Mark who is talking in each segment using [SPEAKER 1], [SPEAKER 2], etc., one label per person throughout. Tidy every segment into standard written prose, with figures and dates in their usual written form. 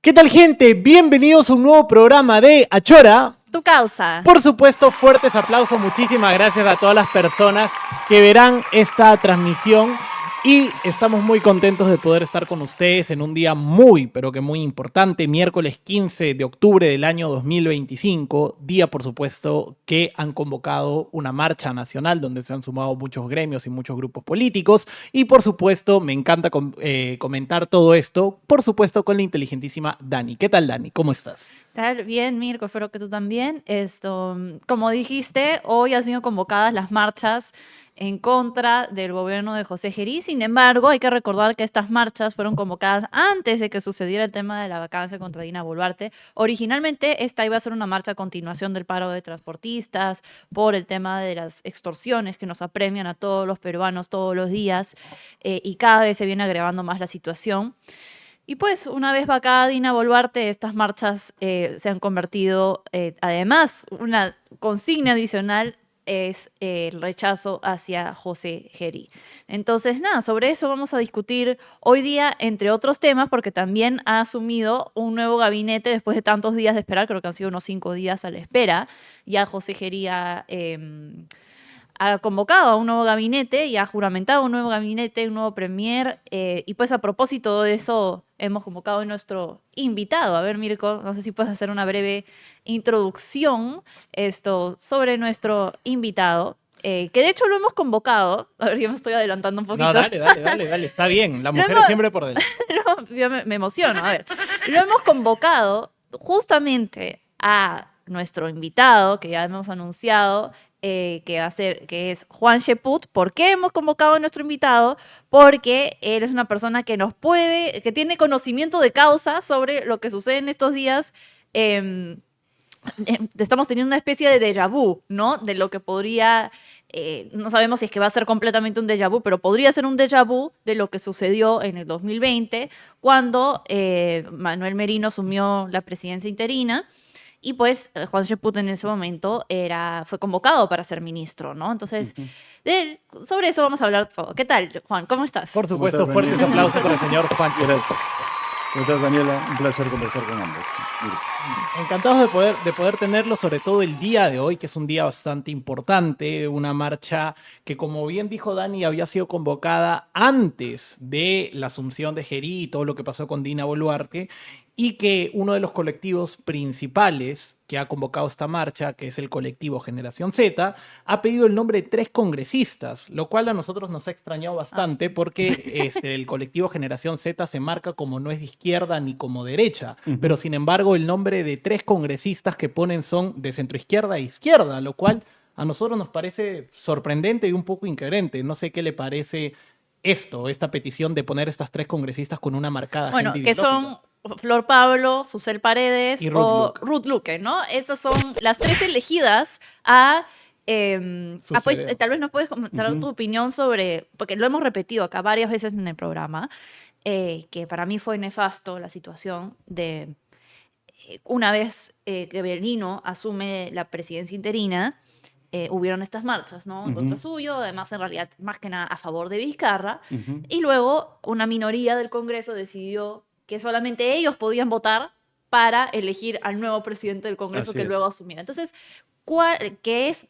[SPEAKER 1] ¿Qué tal, gente? Bienvenidos a un nuevo programa de Achora.
[SPEAKER 2] Tu causa.
[SPEAKER 1] Por supuesto, fuertes aplausos. Muchísimas gracias a todas las personas que verán esta transmisión. Y estamos muy contentos de poder estar con ustedes en un día muy, pero que muy importante, miércoles 15 de octubre del año 2025, día, por supuesto, que han convocado una marcha nacional donde se han sumado muchos gremios y muchos grupos políticos. Y, por supuesto, me encanta comentar todo esto, por supuesto, con la inteligentísima Dani. ¿Qué tal, Dani? ¿Cómo estás?
[SPEAKER 2] Estar bien, Mirko, espero que tú también. Como dijiste, hoy han sido convocadas las marchas en contra del gobierno de José Gerí. Sin embargo, hay que recordar que estas marchas fueron convocadas antes de que sucediera el tema de la vacancia contra Dina Boluarte. Originalmente, esta iba a ser una marcha a continuación del paro de transportistas por el tema de las extorsiones que nos apremian a todos los peruanos todos los días, y cada vez se viene agravando más la situación. Y pues, una vez vacada Dina Boluarte, estas marchas se han convertido, además, una consigna adicional es el rechazo hacia José Gerí. Entonces, nada, sobre eso vamos a discutir hoy día, entre otros temas, porque también ha asumido un nuevo gabinete después de tantos días de esperar, creo que han sido unos 5 días a la espera. Ya José Gerí ha convocado a un nuevo gabinete y ha juramentado un nuevo gabinete, un nuevo premier, y pues a propósito de eso hemos convocado a nuestro invitado. A ver, Mirko, no sé si puedes hacer una breve introducción sobre nuestro invitado, que de hecho lo hemos convocado. A ver, yo me estoy adelantando un poquito.
[SPEAKER 1] No, dale, está bien, la mujer siempre por delante.
[SPEAKER 2] No, yo me emociono, a ver. Lo hemos convocado justamente a nuestro invitado, que ya hemos anunciado, que es Juan Cheput. ¿Por qué hemos convocado a nuestro invitado? Porque él es una persona que que tiene conocimiento de causa sobre lo que sucede en estos días. Estamos teniendo una especie de déjà vu, ¿no? De lo que podría, no sabemos si es que va a ser completamente un déjà vu, pero podría ser un déjà vu de lo que sucedió en el 2020, cuando Manuel Merino asumió la presidencia interina. Y pues Juan Cheput en ese momento fue convocado para ser ministro, ¿no? Entonces, sobre eso vamos a hablar todo. ¿Qué tal, Juan? ¿Cómo estás?
[SPEAKER 1] Por supuesto, fuertes aplausos para el señor Juan.
[SPEAKER 3] Gracias. ¿Cómo estás, Daniela? Un placer conversar con ambos.
[SPEAKER 1] Encantados de poder tenerlo, sobre todo el día de hoy, que es un día bastante importante, una marcha que, como bien dijo Dani, había sido convocada antes de la asunción de Gerí y todo lo que pasó con Dina Boluarte, y que uno de los colectivos principales que ha convocado esta marcha, que es el colectivo Generación Z, ha pedido el nombre de 3 congresistas, lo cual a nosotros nos ha extrañado bastante porque el colectivo Generación Z se marca como no es de izquierda ni como derecha, pero sin embargo el nombre de 3 congresistas que ponen son de centroizquierda e izquierda, lo cual a nosotros nos parece sorprendente y un poco incoherente. No sé qué le parece esta petición de poner estas 3 congresistas con una marcada agenda
[SPEAKER 2] Bueno, que
[SPEAKER 1] ideológica.
[SPEAKER 2] son Flor Pablo, Susel Paredes
[SPEAKER 1] Y
[SPEAKER 2] o Ruth Luque, ¿no? Esas son las 3 elegidas pues, tal vez nos puedes comentar tu opinión sobre, porque lo hemos repetido acá varias veces en el programa, que para mí fue nefasto la situación de una vez que Merino asume la presidencia interina. Hubieron estas marchas, ¿no? En contra suyo, además, en realidad, más que nada a favor de Vizcarra. Y luego una minoría del Congreso decidió que solamente ellos podían votar para elegir al nuevo presidente del Congreso que luego asumiera. Entonces, qué es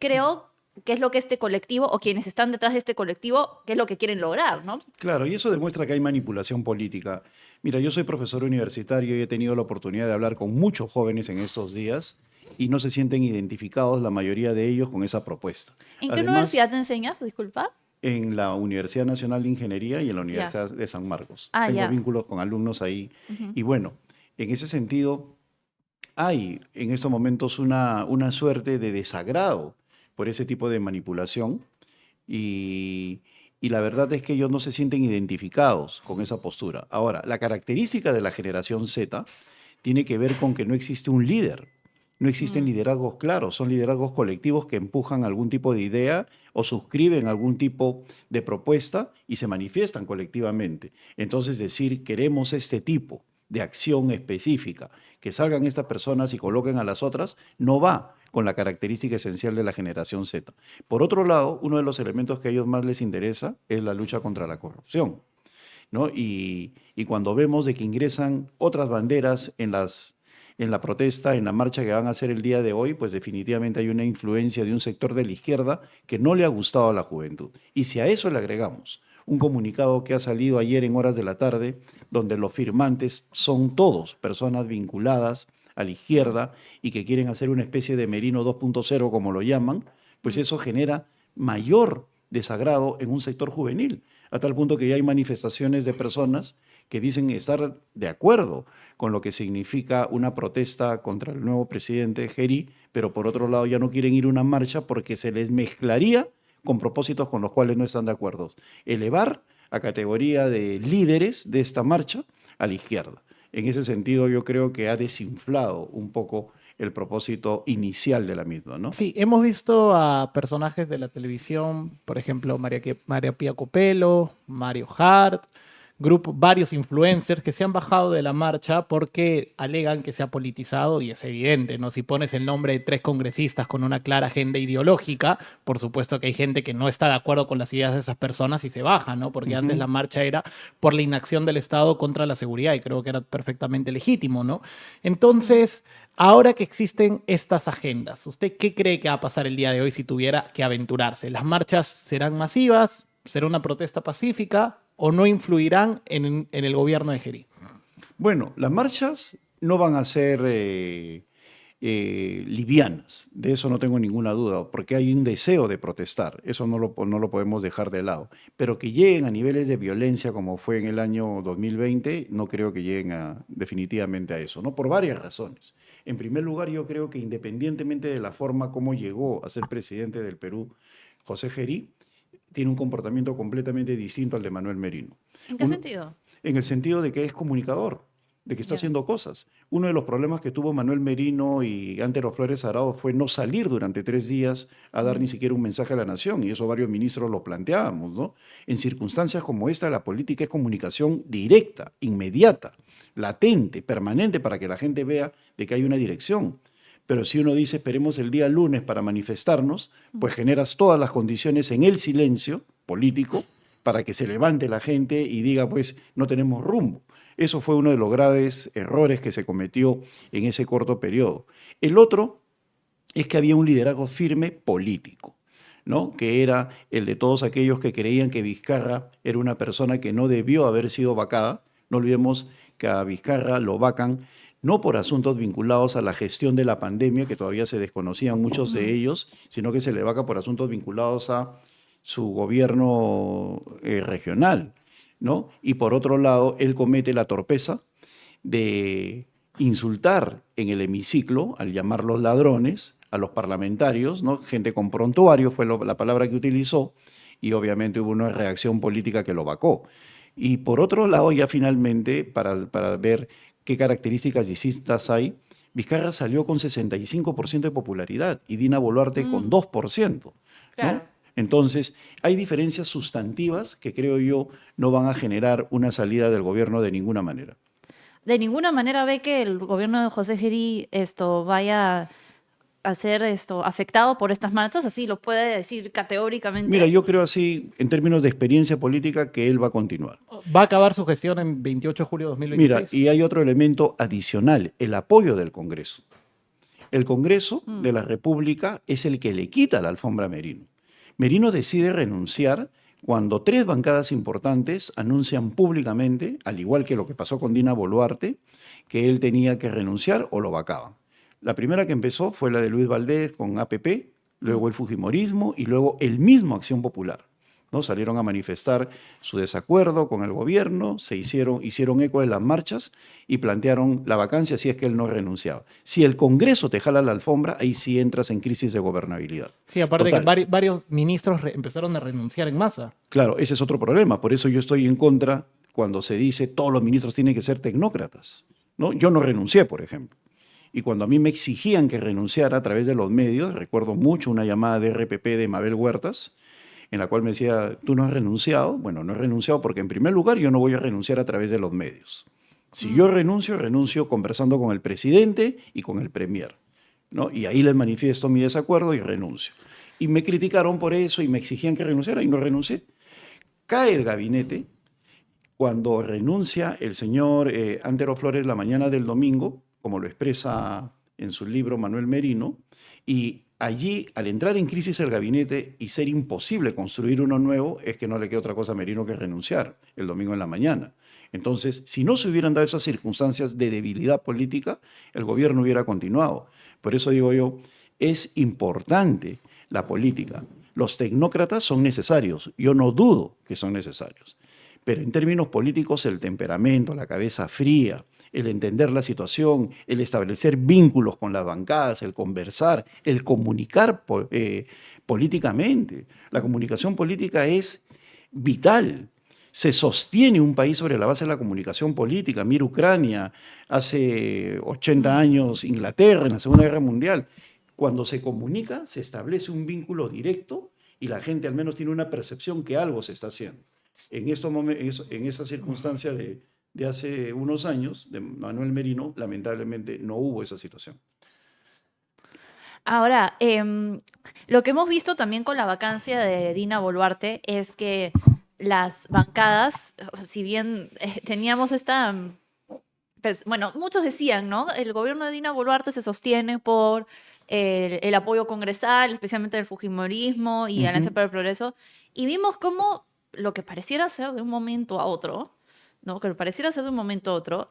[SPEAKER 2] lo que este colectivo, o quienes están detrás de este colectivo, qué es lo que quieren lograr, ¿no?
[SPEAKER 3] Claro, y eso demuestra que hay manipulación política. Mira, yo soy profesor universitario y he tenido la oportunidad de hablar con muchos jóvenes en estos días y no se sienten identificados, la mayoría de ellos, con esa propuesta.
[SPEAKER 2] ¿En qué universidad te enseñas? Disculpa.
[SPEAKER 3] En la Universidad Nacional de Ingeniería y en la Universidad de San Marcos. Tengo vínculos con alumnos ahí. Y bueno, en ese sentido, hay en estos momentos una suerte de desagrado por ese tipo de manipulación y la verdad es que ellos no se sienten identificados con esa postura. Ahora, la característica de la generación Z tiene que ver con que no existe un líder. No existen liderazgos claros, son liderazgos colectivos que empujan algún tipo de idea o suscriben algún tipo de propuesta y se manifiestan colectivamente. Entonces, decir queremos este tipo de acción específica, que salgan estas personas y coloquen a las otras, no va con la característica esencial de la generación Z. Por otro lado, uno de los elementos que a ellos más les interesa es la lucha contra la corrupción. ¿no? Y cuando vemos de que ingresan otras banderas en la protesta, en la marcha que van a hacer el día de hoy, pues definitivamente hay una influencia de un sector de la izquierda que no le ha gustado a la juventud. Y si a eso le agregamos un comunicado que ha salido ayer en horas de la tarde, donde los firmantes son todos personas vinculadas a la izquierda y que quieren hacer una especie de Merino 2.0, como lo llaman, pues eso genera mayor desagrado en un sector juvenil, a tal punto que ya hay manifestaciones de personas que dicen estar de acuerdo con lo que significa una protesta contra el nuevo presidente Geri, pero por otro lado ya no quieren ir a una marcha porque se les mezclaría con propósitos con los cuales no están de acuerdo. Elevar a categoría de líderes de esta marcha a la izquierda. En ese sentido, yo creo que ha desinflado un poco el propósito inicial de la misma, ¿no?
[SPEAKER 1] Sí, hemos visto a personajes de la televisión, por ejemplo, María Pía Copelo, Mario Hart, varios influencers que se han bajado de la marcha porque alegan que se ha politizado y es evidente, ¿no? Si pones el nombre de 3 congresistas con una clara agenda ideológica, por supuesto que hay gente que no está de acuerdo con las ideas de esas personas y se baja, ¿no? Porque antes la marcha era por la inacción del Estado contra la seguridad y creo que era perfectamente legítimo, ¿no? Entonces, ahora que existen estas agendas, ¿usted qué cree que va a pasar el día de hoy si tuviera que aventurarse? ¿Las marchas serán masivas? ¿Será una protesta pacífica? ¿O no influirán en el gobierno de Geri?
[SPEAKER 3] Bueno, las marchas no van a ser livianas, de eso no tengo ninguna duda, porque hay un deseo de protestar, eso no lo podemos dejar de lado. Pero que lleguen a niveles de violencia como fue en el año 2020, no creo que lleguen definitivamente a eso, ¿no? Por varias razones. En primer lugar, yo creo que independientemente de la forma como llegó a ser presidente del Perú, José Geri, tiene un comportamiento completamente distinto al de Manuel Merino.
[SPEAKER 2] ¿En qué sentido?
[SPEAKER 3] En el sentido de que es comunicador, de que está haciendo cosas. Uno de los problemas que tuvo Manuel Merino y Antero Flores Arao fue no salir durante 3 días a dar ni siquiera un mensaje a la nación, y eso varios ministros lo planteábamos, ¿no? En circunstancias como esta, la política es comunicación directa, inmediata, latente, permanente, para que la gente vea de que hay una dirección. Pero si uno dice esperemos el día lunes para manifestarnos, pues generas todas las condiciones en el silencio político para que se levante la gente y diga pues no tenemos rumbo. Eso fue uno de los graves errores que se cometió en ese corto periodo. El otro es que había un liderazgo firme político, ¿no? Que era el de todos aquellos que creían que Vizcarra era una persona que no debió haber sido vacada. No olvidemos que a Vizcarra lo vacan no por asuntos vinculados a la gestión de la pandemia, que todavía se desconocían muchos de ellos, sino que se le vaca por asuntos vinculados a su gobierno regional, ¿no? Y por otro lado, él comete la torpeza de insultar en el hemiciclo, al llamarlos ladrones, a los parlamentarios, ¿no? Gente con prontuario fue la palabra que utilizó, y obviamente hubo una reacción política que lo vacó. Y por otro lado, ya finalmente, para ver qué características distintas hay, Vizcarra salió con 65% de popularidad y Dina Boluarte con 2%, ¿no? Claro. Entonces, hay diferencias sustantivas que creo yo no van a generar una salida del gobierno de ninguna manera.
[SPEAKER 2] ¿De ninguna manera ve que el gobierno de José Geri vaya a ser afectado por estas marchas? Así lo puede decir categóricamente.
[SPEAKER 3] Mira, yo creo así, en términos de experiencia política, que él va a continuar.
[SPEAKER 1] ¿Va a acabar su gestión en 28 de julio de 2026?
[SPEAKER 3] Mira, y hay otro elemento adicional, el apoyo del Congreso. El Congreso de la República es el que le quita la alfombra a Merino. Merino decide renunciar cuando 3 bancadas importantes anuncian públicamente, al igual que lo que pasó con Dina Boluarte, que él tenía que renunciar o lo vacaban. La primera que empezó fue la de Luis Valdés con APP, luego el fujimorismo y luego el mismo Acción Popular, ¿no? Salieron a manifestar su desacuerdo con el gobierno, hicieron eco de las marchas y plantearon la vacancia si es que él no renunciaba. Si el Congreso te jala la alfombra, ahí sí entras en crisis de gobernabilidad.
[SPEAKER 1] Sí, aparte Total. Que varios ministros empezaron a renunciar en masa.
[SPEAKER 3] Claro, ese es otro problema. Por eso yo estoy en contra cuando se dice todos los ministros tienen que ser tecnócratas, ¿no? Yo no renuncié, por ejemplo. Y cuando a mí me exigían que renunciara a través de los medios, recuerdo mucho una llamada de RPP de Mabel Huertas, en la cual me decía, ¿tú no has renunciado? Bueno, no he renunciado porque en primer lugar yo no voy a renunciar a través de los medios. Si yo renuncio conversando con el presidente y con el premier, ¿no? Y ahí les manifiesto mi desacuerdo y renuncio. Y me criticaron por eso y me exigían que renunciara y no renuncié. Cae el gabinete cuando renuncia el señor Antero Flores la mañana del domingo, como lo expresa en su libro Manuel Merino, y allí, al entrar en crisis el gabinete y ser imposible construir uno nuevo, es que no le queda otra cosa a Merino que renunciar el domingo en la mañana. Entonces, si no se hubieran dado esas circunstancias de debilidad política, el gobierno hubiera continuado. Por eso digo yo, es importante la política. Los tecnócratas son necesarios, yo no dudo que son necesarios. Pero en términos políticos, el temperamento, la cabeza fría, el entender la situación, el establecer vínculos con las bancadas, el conversar, el comunicar políticamente. La comunicación política es vital. Se sostiene un país sobre la base de la comunicación política. Mira Ucrania, hace 80 años Inglaterra, en la Segunda Guerra Mundial. Cuando se comunica, se establece un vínculo directo y la gente al menos tiene una percepción que algo se está haciendo. En esa circunstancia de hace unos años, de Manuel Merino, lamentablemente no hubo esa situación.
[SPEAKER 2] Ahora, lo que hemos visto también con la vacancia de Dina Boluarte es que las bancadas, o sea, si bien teníamos esta... Bueno, muchos decían, ¿no? El gobierno de Dina Boluarte se sostiene por el apoyo congresal, especialmente del fujimorismo y Alianza para el Progreso, y vimos cómo lo que pareciera ser de un momento a otro, ¿no? Que pareciera ser de un momento a otro,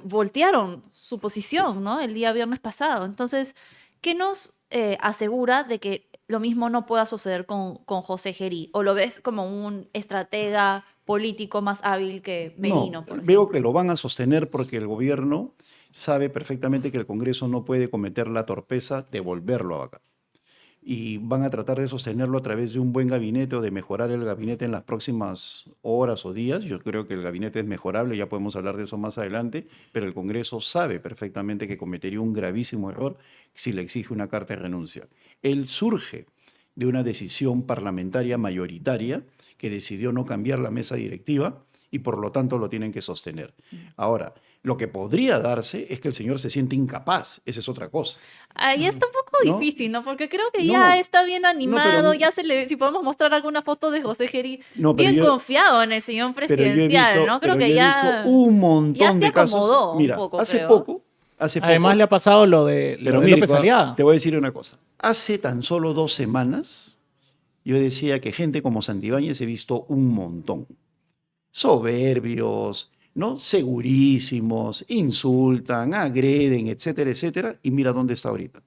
[SPEAKER 2] voltearon su posición, ¿no? El día viernes pasado. Entonces, ¿qué nos asegura de que lo mismo no pueda suceder con José Gerí? ¿O lo ves como un estratega político más hábil que Merino?
[SPEAKER 3] No, veo que lo van a sostener porque el gobierno sabe perfectamente que el Congreso no puede cometer la torpeza de volverlo a vacar. Y van a tratar de sostenerlo a través de un buen gabinete o de mejorar el gabinete en las próximas horas o días. Yo creo que el gabinete es mejorable, ya podemos hablar de eso más adelante, pero el Congreso sabe perfectamente que cometería un gravísimo error si le exige una carta de renuncia. Él surge de una decisión parlamentaria mayoritaria que decidió no cambiar la mesa directiva y por lo tanto lo tienen que sostener. Ahora, lo que podría darse es que el señor se siente incapaz, esa es otra cosa.
[SPEAKER 2] Ahí está un poco difícil, ¿no? Porque creo que ya está bien animado, ya si podemos mostrar alguna foto de José Gerí, bien confiado en el señor presidencial, ¿no? Creo que ya...
[SPEAKER 3] un montón de casos. Mira,
[SPEAKER 2] un poco,
[SPEAKER 3] hace poco...
[SPEAKER 1] Además le ha pasado lo de López Aliaga.
[SPEAKER 3] Te voy a decir una cosa. Hace tan solo 2 semanas yo decía que gente como Santibáñez he visto un montón. Soberbios, ¿no? Segurísimos, insultan, agreden, etcétera, etcétera. Y mira dónde está ahorita.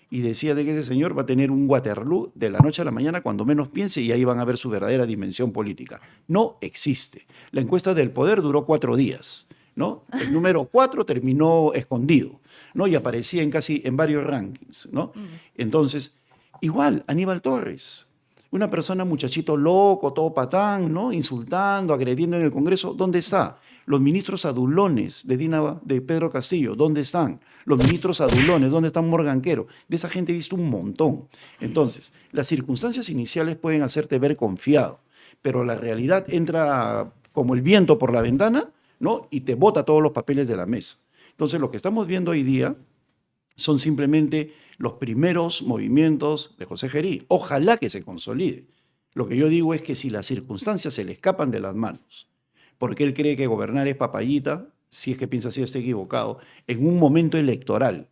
[SPEAKER 3] Y decía de que ese señor va a tener un Waterloo de la noche a la mañana cuando menos piense y ahí van a ver su verdadera dimensión política. No existe. La encuesta del poder duró 4 días. ¿No? El número 4 terminó escondido, ¿no? Y aparecía en varios rankings, ¿no? Entonces, igual, Aníbal Torres, una persona muchachito loco, todo patán, ¿no? Insultando, agrediendo en el Congreso, ¿dónde está? Los ministros adulones de Pedro Castillo, ¿dónde están? Los ministros adulones, ¿dónde están Morganquero? De esa gente he visto un montón. Entonces, las circunstancias iniciales pueden hacerte ver confiado, pero la realidad entra como el viento por la ventana, ¿no? Y te bota todos los papeles de la mesa. Entonces, lo que estamos viendo hoy día son simplemente los primeros movimientos de José Gerí. Ojalá que se consolide. Lo que yo digo es que si las circunstancias se le escapan de las manos, porque él cree que gobernar es papayita, si es que piensa así, está equivocado, en un momento electoral,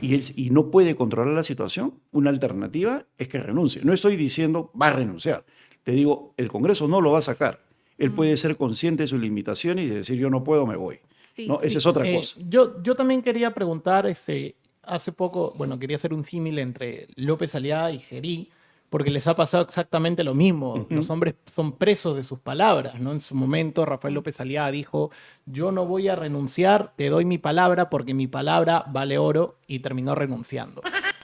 [SPEAKER 3] y no puede controlar la situación, una alternativa es que renuncie. No estoy diciendo va a renunciar. Te digo, el Congreso no lo va a sacar. Él puede ser consciente de sus limitaciones y decir yo no puedo, me voy. Sí, ¿no? Esa es otra cosa.
[SPEAKER 1] Yo también quería preguntar, hace poco, quería hacer un símil entre López Aliaga y Gerí, porque les ha pasado exactamente lo mismo. Los hombres son presos de sus palabras, ¿no? En su momento, Rafael López Aliaga dijo, yo no voy a renunciar, te doy mi palabra porque mi palabra vale oro, y terminó renunciando.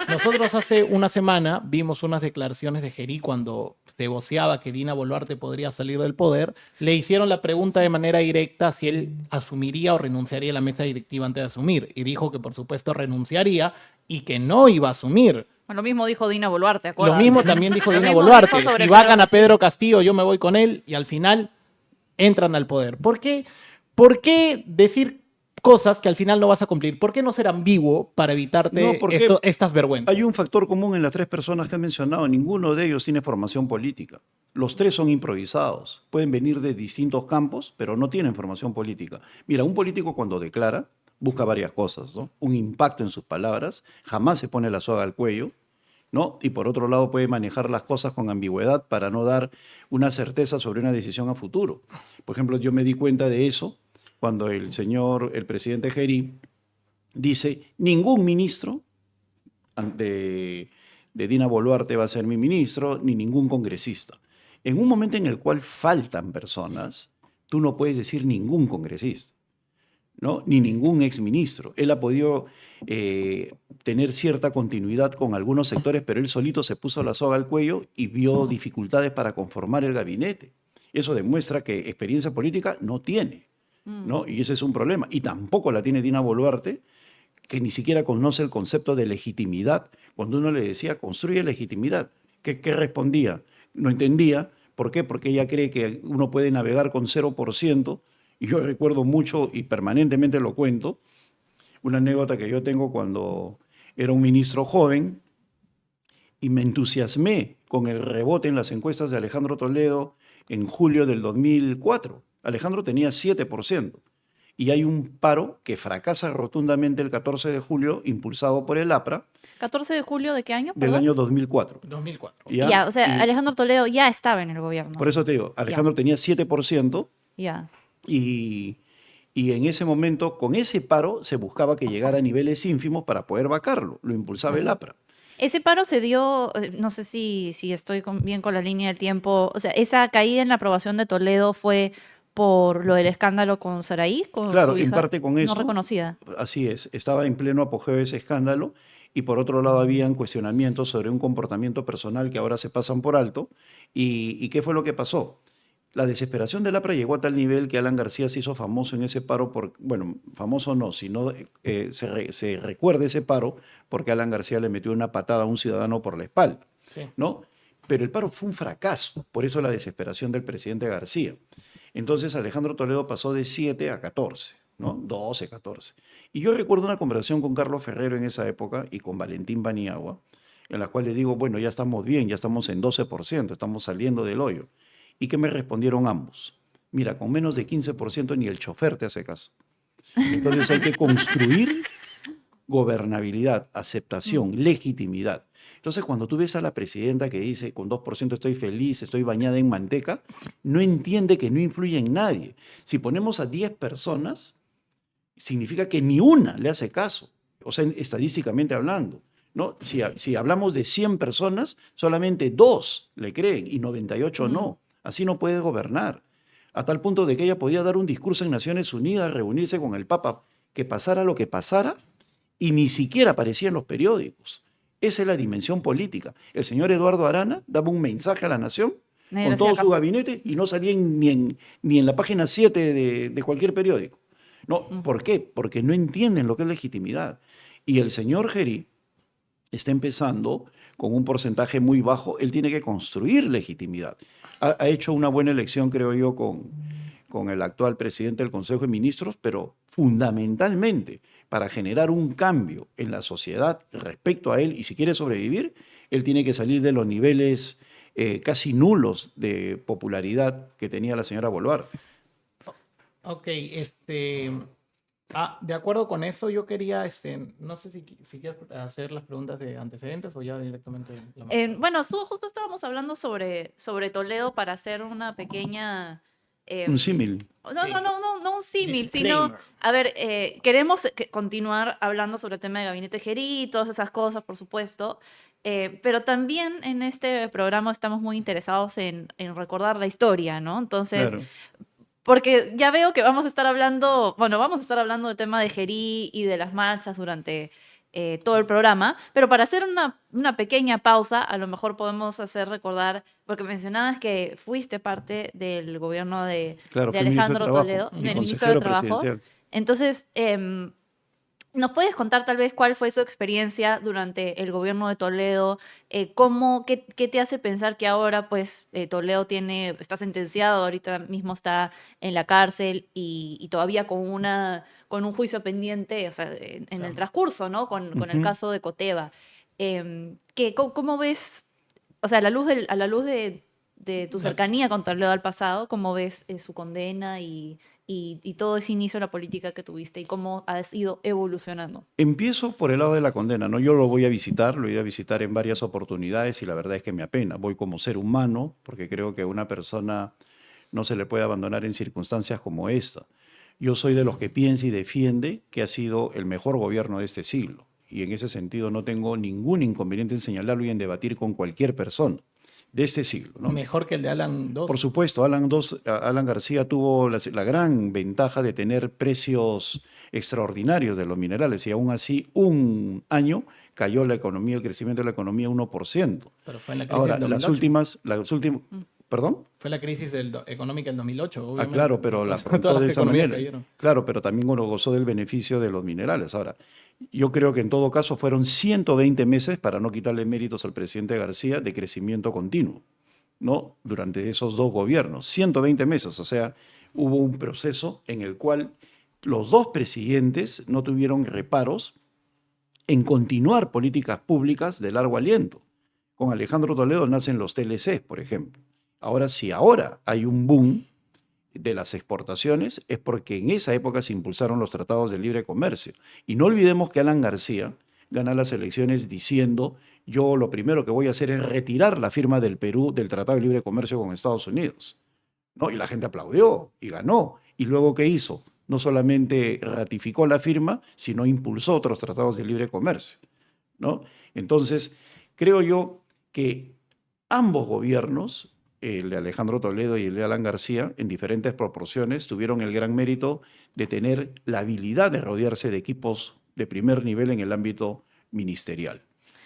[SPEAKER 1] Nosotros hace una semana vimos unas declaraciones de Gerí cuando se voceaba que Dina Boluarte podría salir del poder. Le hicieron la pregunta de manera directa si él asumiría o renunciaría a la mesa directiva antes de asumir. Y dijo que por supuesto renunciaría y que no iba a asumir.
[SPEAKER 2] Lo mismo dijo Dina Boluarte, ¿acuerdas?
[SPEAKER 1] Lo mismo también dijo Dina Boluarte. Si vacan a Pedro Castillo, yo me voy con él, y al final entran al poder. ¿Por qué decir cosas que al final no vas a cumplir? ¿Por qué no ser ambiguo para evitarte estas vergüenzas?
[SPEAKER 3] Hay un factor común en las 3 personas que han mencionado. Ninguno de ellos tiene formación política. Los tres son improvisados. Pueden venir de distintos campos, pero no tienen formación política. Mira, un político cuando declara busca varias cosas, ¿no? Un impacto en sus palabras, jamás se pone la soga al cuello, ¿no? Y por otro lado puede manejar las cosas con ambigüedad para no dar una certeza sobre una decisión a futuro. Por ejemplo, yo me di cuenta de eso cuando el presidente Geri dice, ningún ministro de Dina Boluarte va a ser mi ministro, ni ningún congresista. En un momento en el cual faltan personas, tú no puedes decir ningún congresista, ¿no? Ni ningún exministro. Él ha podido tener cierta continuidad con algunos sectores, pero él solito se puso la soga al cuello y vio dificultades para conformar el gabinete. Eso demuestra que experiencia política no tiene, ¿no? Y ese es un problema. Y tampoco la tiene Dina Boluarte, que ni siquiera conoce el concepto de legitimidad. Cuando uno le decía, construye legitimidad, ¿qué respondía? No entendía. ¿Por qué? Porque ella cree que uno puede navegar con 0%. Y yo recuerdo mucho y permanentemente lo cuento, una anécdota que yo tengo cuando era un ministro joven y me entusiasmé con el rebote en las encuestas de Alejandro Toledo en julio del 2004. Alejandro tenía 7%. Y hay un paro que fracasa rotundamente el 14 de julio, impulsado por el APRA.
[SPEAKER 2] ¿14 de julio de qué año?
[SPEAKER 3] Del año 2004.
[SPEAKER 1] 2004.
[SPEAKER 2] Ya, o sea, Alejandro Toledo ya estaba en el gobierno.
[SPEAKER 3] Por eso te digo, Alejandro tenía 7%.
[SPEAKER 2] Ya.
[SPEAKER 3] Y en ese momento, con ese paro, se buscaba que llegara a niveles ínfimos para poder vacarlo. Lo impulsaba el APRA.
[SPEAKER 2] Ese paro se dio, no sé si estoy bien con la línea del tiempo, o sea, esa caída en la aprobación de Toledo fue por lo del escándalo con Saraí, con
[SPEAKER 3] claro,
[SPEAKER 2] su hija
[SPEAKER 3] en parte con eso.
[SPEAKER 2] No reconocida.
[SPEAKER 3] Así es, estaba en pleno apogeo de ese escándalo y por otro lado habían cuestionamientos sobre un comportamiento personal que ahora se pasan por alto. ¿Y qué fue lo que pasó? La desesperación del APRA llegó a tal nivel que Alan García se hizo famoso en ese paro, bueno, famoso no, sino se recuerda ese paro porque Alan García le metió una patada a un ciudadano por la espalda, sí, ¿no? Pero el paro fue un fracaso, por eso la desesperación del presidente García. Entonces Alejandro Toledo pasó de 7 a 14, ¿no? 12, 14. Y yo recuerdo una conversación con Carlos Ferrero en esa época y con Valentín Paniagua, en la cual le digo, bueno, ya estamos bien, ya estamos en 12%, estamos saliendo del hoyo. ¿Y qué me respondieron ambos? Mira, con menos de 15% ni el chofer te hace caso. Entonces hay que construir gobernabilidad, aceptación, legitimidad. Entonces, cuando tú ves a la presidenta que dice con 2% estoy feliz, estoy bañada en manteca, no entiende que no influye en nadie. Si ponemos a 10 personas, significa que ni una le hace caso, o sea, estadísticamente hablando, ¿no? Si hablamos de 100 personas, solamente 2 le creen y 98 no. Así no puede gobernar. A tal punto de que ella podía dar un discurso en Naciones Unidas, reunirse con el Papa, que pasara lo que pasara, y ni siquiera aparecía en los periódicos. Esa es la dimensión política. El señor Eduardo Arana daba un mensaje a la nación con todo su gabinete y no salía ni en la página 7 de cualquier periódico. No, ¿por qué? Porque no entienden lo que es legitimidad. Y el señor Geri está empezando con un porcentaje muy bajo. Él tiene que construir legitimidad. Ha hecho una buena elección, creo yo, con el actual presidente del Consejo de Ministros, pero fundamentalmente para generar un cambio en la sociedad respecto a él, y si quiere sobrevivir, él tiene que salir de los niveles casi nulos de popularidad que tenía la señora Boluarte.
[SPEAKER 1] Ok, de acuerdo con eso, yo quería, no sé si quieres hacer las preguntas de antecedentes o ya directamente.
[SPEAKER 2] Bueno, justo estábamos hablando sobre Toledo para hacer una pequeña...
[SPEAKER 3] un símil.
[SPEAKER 2] No un símil, sino, a ver, queremos continuar hablando sobre el tema de Gabinete Geri y todas esas cosas, por supuesto, pero también en este programa estamos muy interesados en recordar la historia, ¿no? Entonces, claro, porque ya veo que vamos a estar hablando del tema de Geri y de las marchas durante todo el programa, pero para hacer una pequeña pausa, a lo mejor podemos hacer recordar, porque mencionabas que fuiste parte del gobierno de Alejandro Toledo, del ministro de Trabajo. Entonces, ¿nos puedes contar tal vez cuál fue su experiencia durante el gobierno de Toledo? ¿Qué te hace pensar que ahora pues Toledo está sentenciado, ahorita mismo está en la cárcel y todavía con un juicio pendiente, o sea, en el transcurso, ¿no? Con el caso de Coteva. ¿Cómo ves, o sea, a la luz de tu cercanía con Toledo al pasado, ¿cómo ves su condena y todo ese inicio de la política que tuviste y cómo has ido evolucionando?
[SPEAKER 3] Empiezo por el lado de la condena, ¿no? Yo lo voy a visitar, lo he ido a visitar en varias oportunidades y la verdad es que me apena. Voy como ser humano porque creo que a una persona no se le puede abandonar en circunstancias como esta. Yo soy de los que piensa y defiende que ha sido el mejor gobierno de este siglo y en ese sentido no tengo ningún inconveniente en señalarlo y en debatir con cualquier persona de este siglo, ¿no?
[SPEAKER 1] Mejor que el de Alan II.
[SPEAKER 3] Por supuesto, Alan García tuvo la gran ventaja de tener precios extraordinarios de los minerales y aún así un año cayó la economía, el crecimiento de la economía 1%.
[SPEAKER 1] Pero fue en la crisis
[SPEAKER 3] Ahora,
[SPEAKER 1] del 2008.
[SPEAKER 3] las últimas, ¿perdón?
[SPEAKER 1] Fue la crisis económica del 2008, obviamente.
[SPEAKER 3] Claro, pero la afrontó
[SPEAKER 1] Todas
[SPEAKER 3] de
[SPEAKER 1] las
[SPEAKER 3] esa
[SPEAKER 1] economías
[SPEAKER 3] manera.
[SPEAKER 1] cayeron.
[SPEAKER 3] Claro, pero también uno gozó del beneficio de los minerales. Ahora, yo creo que en todo caso fueron 120 meses, para no quitarle méritos al presidente García, de crecimiento continuo, ¿no? Durante esos dos gobiernos, 120 meses, o sea, hubo un proceso en el cual los dos presidentes no tuvieron reparos en continuar políticas públicas de largo aliento. Con Alejandro Toledo nacen los TLC, por ejemplo. Ahora, si ahora hay un boom de las exportaciones, es porque en esa época se impulsaron los tratados de libre comercio. Y no olvidemos que Alan García gana las elecciones diciendo: yo lo primero que voy a hacer es retirar la firma del Perú del Tratado de Libre Comercio con Estados Unidos, ¿no? Y la gente aplaudió y ganó. ¿Y luego qué hizo? No solamente ratificó la firma, sino impulsó otros tratados de libre comercio, ¿no? Entonces, creo yo que ambos gobiernos, el de Alejandro Toledo y el de Alan García, en diferentes proporciones, tuvieron el gran mérito de tener la habilidad de rodearse de equipos de primer nivel en el ámbito ministerial,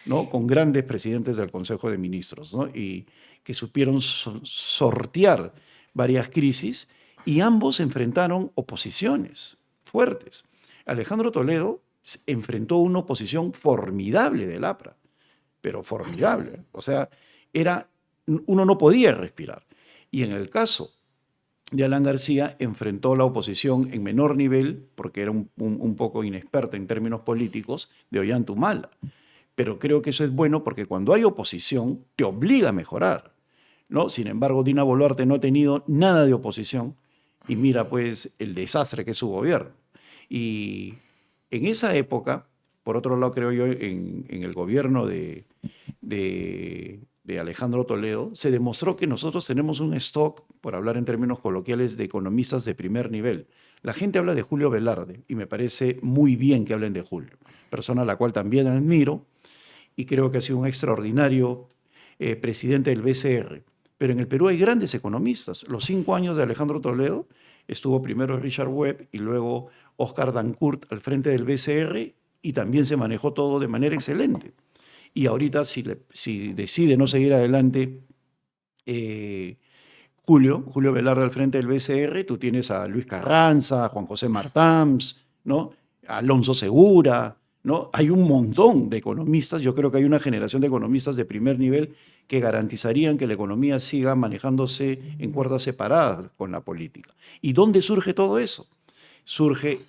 [SPEAKER 3] ¿no? Con grandes presidentes del Consejo de Ministros, ¿no? Y que supieron sortear varias crisis y ambos enfrentaron oposiciones fuertes. Alejandro Toledo enfrentó una oposición formidable del APRA, pero formidable. O sea, uno no podía respirar. Y en el caso de Alan García, enfrentó la oposición en menor nivel, porque era un poco inexperta en términos políticos, de Ollanta Humala. Pero creo que eso es bueno porque cuando hay oposición, te obliga a mejorar, ¿no? Sin embargo, Dina Boluarte no ha tenido nada de oposición y mira pues el desastre que es su gobierno. Y en esa época, por otro lado creo yo, en el gobierno de Alejandro Toledo, se demostró que nosotros tenemos un stock, por hablar en términos coloquiales, de economistas de primer nivel. La gente habla de Julio Velarde y me parece muy bien que hablen de Julio, persona a la cual también admiro y creo que ha sido un extraordinario presidente del BCR. Pero en el Perú hay grandes economistas. Los 5 años de Alejandro Toledo estuvo primero Richard Webb y luego Oscar Dancourt al frente del BCR y también se manejó todo de manera excelente. Y ahorita si decide no seguir adelante Julio Velarde al frente del BCR, tú tienes a Luis Carranza, a Juan José Martams, ¿no? A Alonso Segura, ¿no? Hay un montón de economistas. Yo creo que hay una generación de economistas de primer nivel que garantizarían que la economía siga manejándose en cuerdas separadas con la política. ¿Y dónde surge todo eso? Surge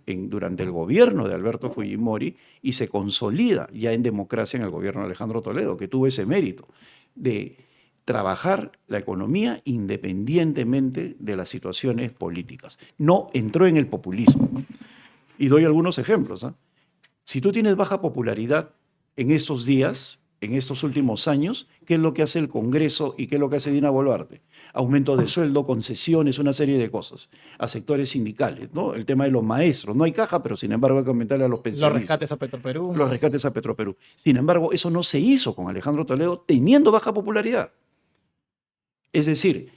[SPEAKER 3] durante el gobierno de Alberto Fujimori y se consolida ya en democracia en el gobierno de Alejandro Toledo, que tuvo ese mérito de trabajar la economía independientemente de las situaciones políticas. No entró en el populismo. Y doy algunos ejemplos, ¿eh? Si tú tienes baja popularidad en estos días, en estos últimos años, ¿qué es lo que hace el Congreso y qué es lo que hace Dina Boluarte? Aumento de sueldo, concesiones, una serie de cosas a sectores sindicales, ¿no? El tema de los maestros. No hay caja, pero sin embargo hay que aumentarle a los pensionistas.
[SPEAKER 1] Los rescates a Petroperú.
[SPEAKER 3] Los rescates a Petroperú. Sin embargo, eso no se hizo con Alejandro Toledo teniendo baja popularidad. Es decir,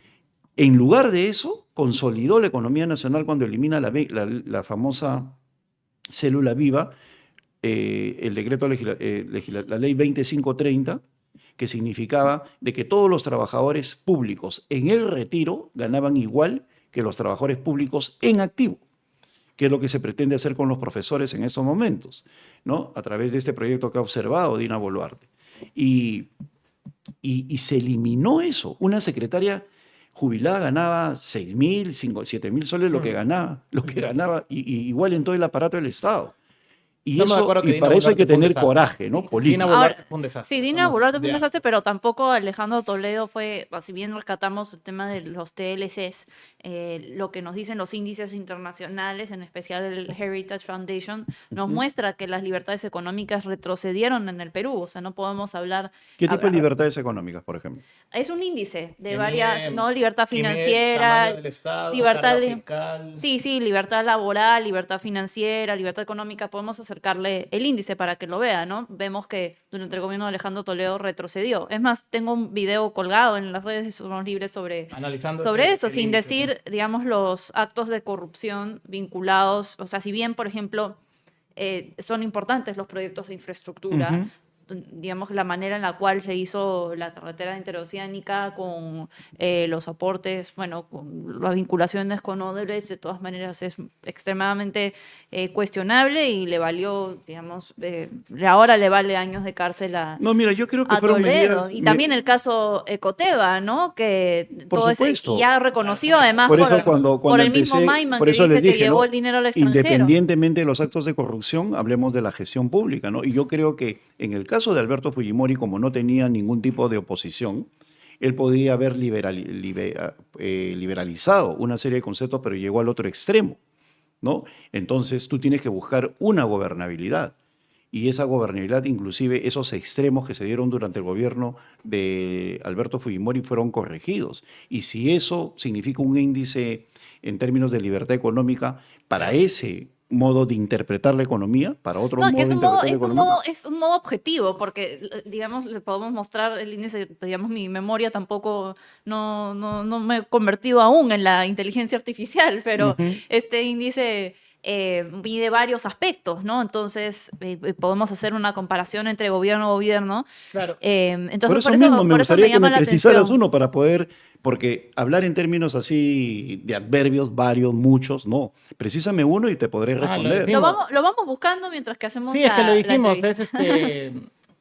[SPEAKER 3] en lugar de eso, consolidó la economía nacional cuando elimina la famosa célula viva, el decreto la ley 2530, que significaba de que todos los trabajadores públicos en el retiro ganaban igual que los trabajadores públicos en activo, que es lo que se pretende hacer con los profesores en estos momentos, ¿no? A través de este proyecto que ha observado Dina Boluarte. Y se eliminó eso. Una secretaria jubilada ganaba 6.000, 7.000 soles lo que ganaba y igual en todo el aparato del Estado. Y, para eso hay que tener coraje, ¿no? Político.
[SPEAKER 1] Dina Boluarte fue un desastre.
[SPEAKER 2] Sí, Dina Boluarte fue un desastre, pero tampoco Alejandro Toledo fue, si bien rescatamos el tema de los TLCs, lo que nos dicen los índices internacionales, en especial el Heritage Foundation, nos muestra que las libertades económicas retrocedieron en el Perú. O sea, no podemos hablar...
[SPEAKER 3] ¿Qué tipo de libertades económicas, por ejemplo?
[SPEAKER 2] Es un índice de varias, ¿no? Libertad financiera,
[SPEAKER 1] tamaño del Estado,
[SPEAKER 2] libertad
[SPEAKER 1] fiscal.
[SPEAKER 2] Sí, libertad laboral, libertad financiera, libertad económica. Podemos acercarle el índice para que lo vea, ¿no? Vemos que durante el gobierno de Alejandro Toledo retrocedió. Es más, tengo un video colgado en las redes de Somos Libres sobre eso, sin decir, digamos, los actos de corrupción vinculados. O sea, si bien, por ejemplo, son importantes los proyectos de infraestructura, digamos, la manera en la cual se hizo la carretera interoceánica con los aportes, bueno, con las vinculaciones con Odebrecht, de todas maneras es extremadamente cuestionable y le valió, digamos, ahora le vale años de cárcel a
[SPEAKER 3] No, mira, yo creo que fueron
[SPEAKER 2] Toledo. Y también el caso Ecoteva, ¿no? Que
[SPEAKER 3] por
[SPEAKER 2] todo
[SPEAKER 3] supuesto.
[SPEAKER 2] y ya reconoció además
[SPEAKER 3] por eso, cuando
[SPEAKER 2] por el
[SPEAKER 3] empecé,
[SPEAKER 2] mismo Maiman
[SPEAKER 3] por
[SPEAKER 2] que
[SPEAKER 3] eso
[SPEAKER 2] dice
[SPEAKER 3] les dije,
[SPEAKER 2] que llevó
[SPEAKER 3] ¿no?
[SPEAKER 2] el dinero al extranjero.
[SPEAKER 3] Independientemente de los actos de corrupción, hablemos de la gestión pública, ¿no? Y yo creo que en el caso de Alberto Fujimori, como no tenía ningún tipo de oposición, él podía haber liberalizado una serie de conceptos, pero llegó al otro extremo, ¿no? Entonces tú tienes que buscar una gobernabilidad. Y esa gobernabilidad, inclusive esos extremos que se dieron durante el gobierno de Alberto Fujimori fueron corregidos. Y si eso significa un índice en términos de libertad económica para ese modo de interpretar la economía, para otro modo de interpretar la economía.
[SPEAKER 2] Es un modo objetivo, porque, digamos, le podemos mostrar el índice, digamos, mi memoria tampoco, no me he convertido aún en la inteligencia artificial, pero este índice mide varios aspectos, ¿no? Entonces, podemos hacer una comparación entre gobierno a gobierno.
[SPEAKER 1] Claro.
[SPEAKER 2] Entonces,
[SPEAKER 3] por eso mismo me gustaría que me precisaras uno para poder... Porque hablar en términos así de adverbios, varios, muchos, no. Precísame uno y te podré responder.
[SPEAKER 2] Lo vamos buscando mientras que hacemos
[SPEAKER 1] es que lo dijimos, es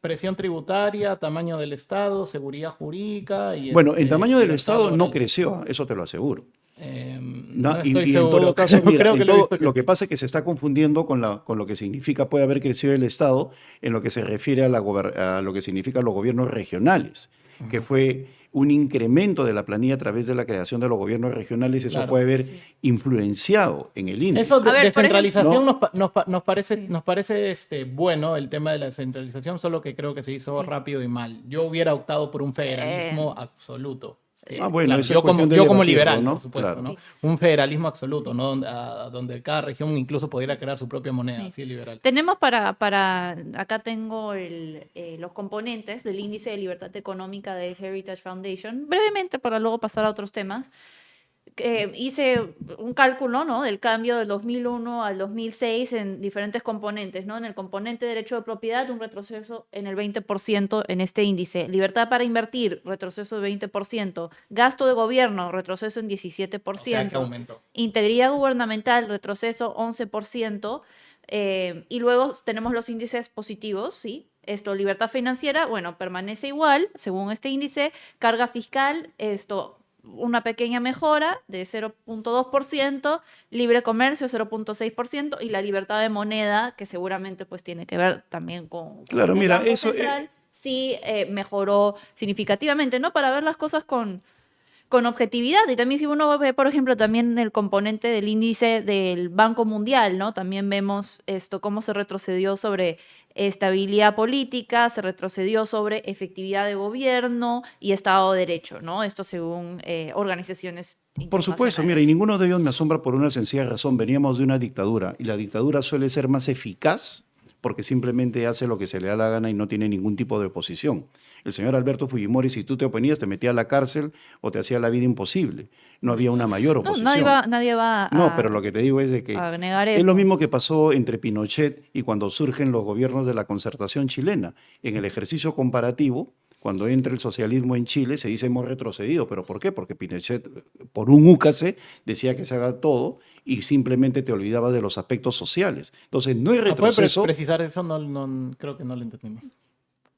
[SPEAKER 1] presión tributaria, tamaño del Estado, seguridad jurídica. Y
[SPEAKER 3] bueno, el tamaño del Estado no creció, eso te lo aseguro.
[SPEAKER 1] No estoy
[SPEAKER 3] y
[SPEAKER 1] seguro.
[SPEAKER 3] En todo caso, mira,
[SPEAKER 1] que
[SPEAKER 3] lo que pasa es que se está confundiendo con lo que significa puede haber crecido el Estado en lo que se refiere a lo que significan los gobiernos regionales, que fue un incremento de la planilla a través de la creación de los gobiernos regionales, eso puede haber influenciado en el índice.
[SPEAKER 1] Eso de descentralización nos parece bueno, el tema de la descentralización, solo que creo que se hizo rápido y mal. Yo hubiera optado por un federalismo absoluto.
[SPEAKER 3] Bueno,
[SPEAKER 1] claro, yo como liberal,
[SPEAKER 3] ¿no?
[SPEAKER 1] por supuesto,
[SPEAKER 3] Claro.
[SPEAKER 1] ¿no? Un federalismo absoluto, ¿no? Donde cada región incluso pudiera crear su propia moneda, así liberal.
[SPEAKER 2] Tenemos acá tengo los componentes del índice de libertad económica del Heritage Foundation, brevemente para luego pasar a otros temas. Hice un cálculo, ¿no? Del cambio del 2001 al 2006 en diferentes componentes, ¿no? En el componente de derecho de propiedad, un retroceso en el 20% en este índice. Libertad para invertir, retroceso de 20%. Gasto de gobierno, retroceso en 17%. O
[SPEAKER 1] sea, que aumentó.
[SPEAKER 2] Integridad gubernamental, retroceso 11%. Y luego tenemos los índices positivos, ¿sí? Libertad financiera, bueno, permanece igual, según este índice. Carga fiscal, una pequeña mejora de 0.2%, libre comercio 0.6% y la libertad de moneda, que seguramente pues tiene que ver también con
[SPEAKER 3] claro,
[SPEAKER 2] el
[SPEAKER 3] mira,
[SPEAKER 2] Banco
[SPEAKER 3] eso
[SPEAKER 2] Central, sí mejoró significativamente, ¿no? Para ver las cosas con objetividad. Y también si uno ve, por ejemplo, también el componente del índice del Banco Mundial, ¿no? También vemos cómo se retrocedió sobre estabilidad política, se retrocedió sobre efectividad de gobierno y Estado de Derecho, ¿no? Esto según organizaciones internacionales.
[SPEAKER 3] Por supuesto, mira, y ninguno de ellos me asombra por una sencilla razón. Veníamos de una dictadura y la dictadura suele ser más eficaz porque simplemente hace lo que se le da la gana y no tiene ningún tipo de oposición. El señor Alberto Fujimori, si tú te oponías, te metía a la cárcel o te hacía la vida imposible. No había una mayor oposición.
[SPEAKER 2] Nadie va
[SPEAKER 3] No, pero lo que te digo es de que es lo mismo que pasó entre Pinochet y cuando surgen los gobiernos de la concertación chilena. En el ejercicio comparativo, cuando entra el socialismo en Chile, se dice hemos retrocedido. ¿Pero por qué? Porque Pinochet, por un úcase, decía que se haga todo y simplemente te olvidabas de los aspectos sociales. Entonces, no hay retroceso.
[SPEAKER 1] ¿Puedes precisar eso? No, creo que no lo entendimos.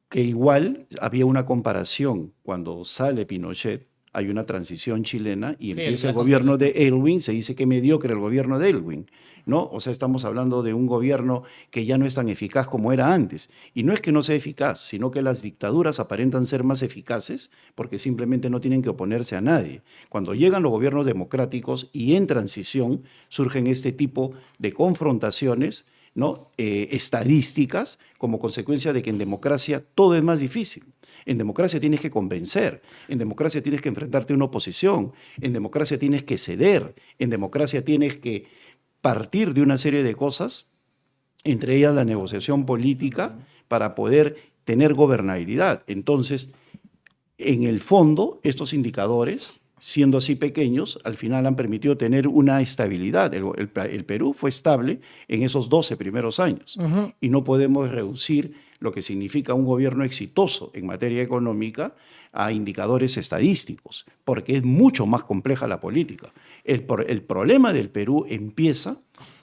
[SPEAKER 3] Que igual había una comparación cuando sale Pinochet hay una transición chilena y empieza el gobierno de Aylwin, se dice que mediocre el gobierno de Aylwin, ¿no? O sea, estamos hablando de un gobierno que ya no es tan eficaz como era antes. Y no es que no sea eficaz, sino que las dictaduras aparentan ser más eficaces porque simplemente no tienen que oponerse a nadie. Cuando llegan los gobiernos democráticos y en transición surgen este tipo de confrontaciones, ¿no? Estadísticas, como consecuencia de que en democracia todo es más difícil. En democracia tienes que convencer, en democracia tienes que enfrentarte a una oposición, en democracia tienes que ceder, en democracia tienes que partir de una serie de cosas, entre ellas la negociación política, para poder tener gobernabilidad. Entonces, en el fondo, estos indicadores, siendo así pequeños, al final han permitido tener una estabilidad. El Perú fue estable en esos 12 primeros años y no podemos reducir lo que significa un gobierno exitoso en materia económica a indicadores estadísticos, porque es mucho más compleja la política. El problema del Perú empieza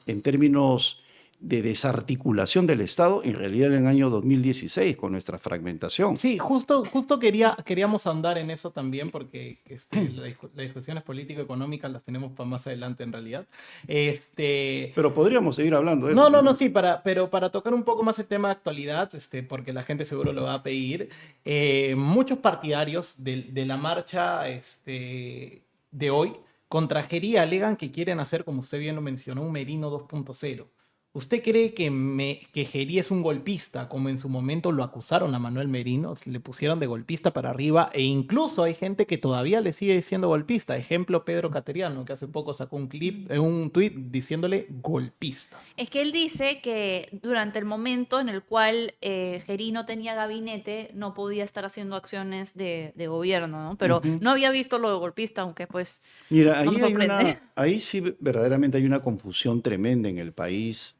[SPEAKER 3] en términos de desarticulación del Estado, en realidad en el año 2016, con nuestra fragmentación.
[SPEAKER 1] Sí, justo queríamos andar en eso también, porque las discusiones político-económicas las tenemos para más adelante en realidad.
[SPEAKER 3] Pero podríamos seguir hablando de
[SPEAKER 1] eso. No, sí, pero para tocar un poco más el tema de actualidad, porque la gente seguro lo va a pedir, muchos partidarios de la marcha de hoy contra Gerí alegan que quieren hacer, como usted bien lo mencionó, un Merino 2.0. ¿Usted cree que Gerí es un golpista, como en su momento lo acusaron a Manuel Merino? Le pusieron de golpista para arriba e incluso hay gente que todavía le sigue diciendo golpista. Ejemplo, Pedro Cateriano, que hace poco sacó un tuit diciéndole golpista.
[SPEAKER 2] Es que él dice que durante el momento en el cual Gerí no tenía gabinete, no podía estar haciendo acciones de gobierno, ¿no? Pero no había visto lo de golpista, aunque pues
[SPEAKER 3] Mira, ahí sí verdaderamente hay una confusión tremenda en el país.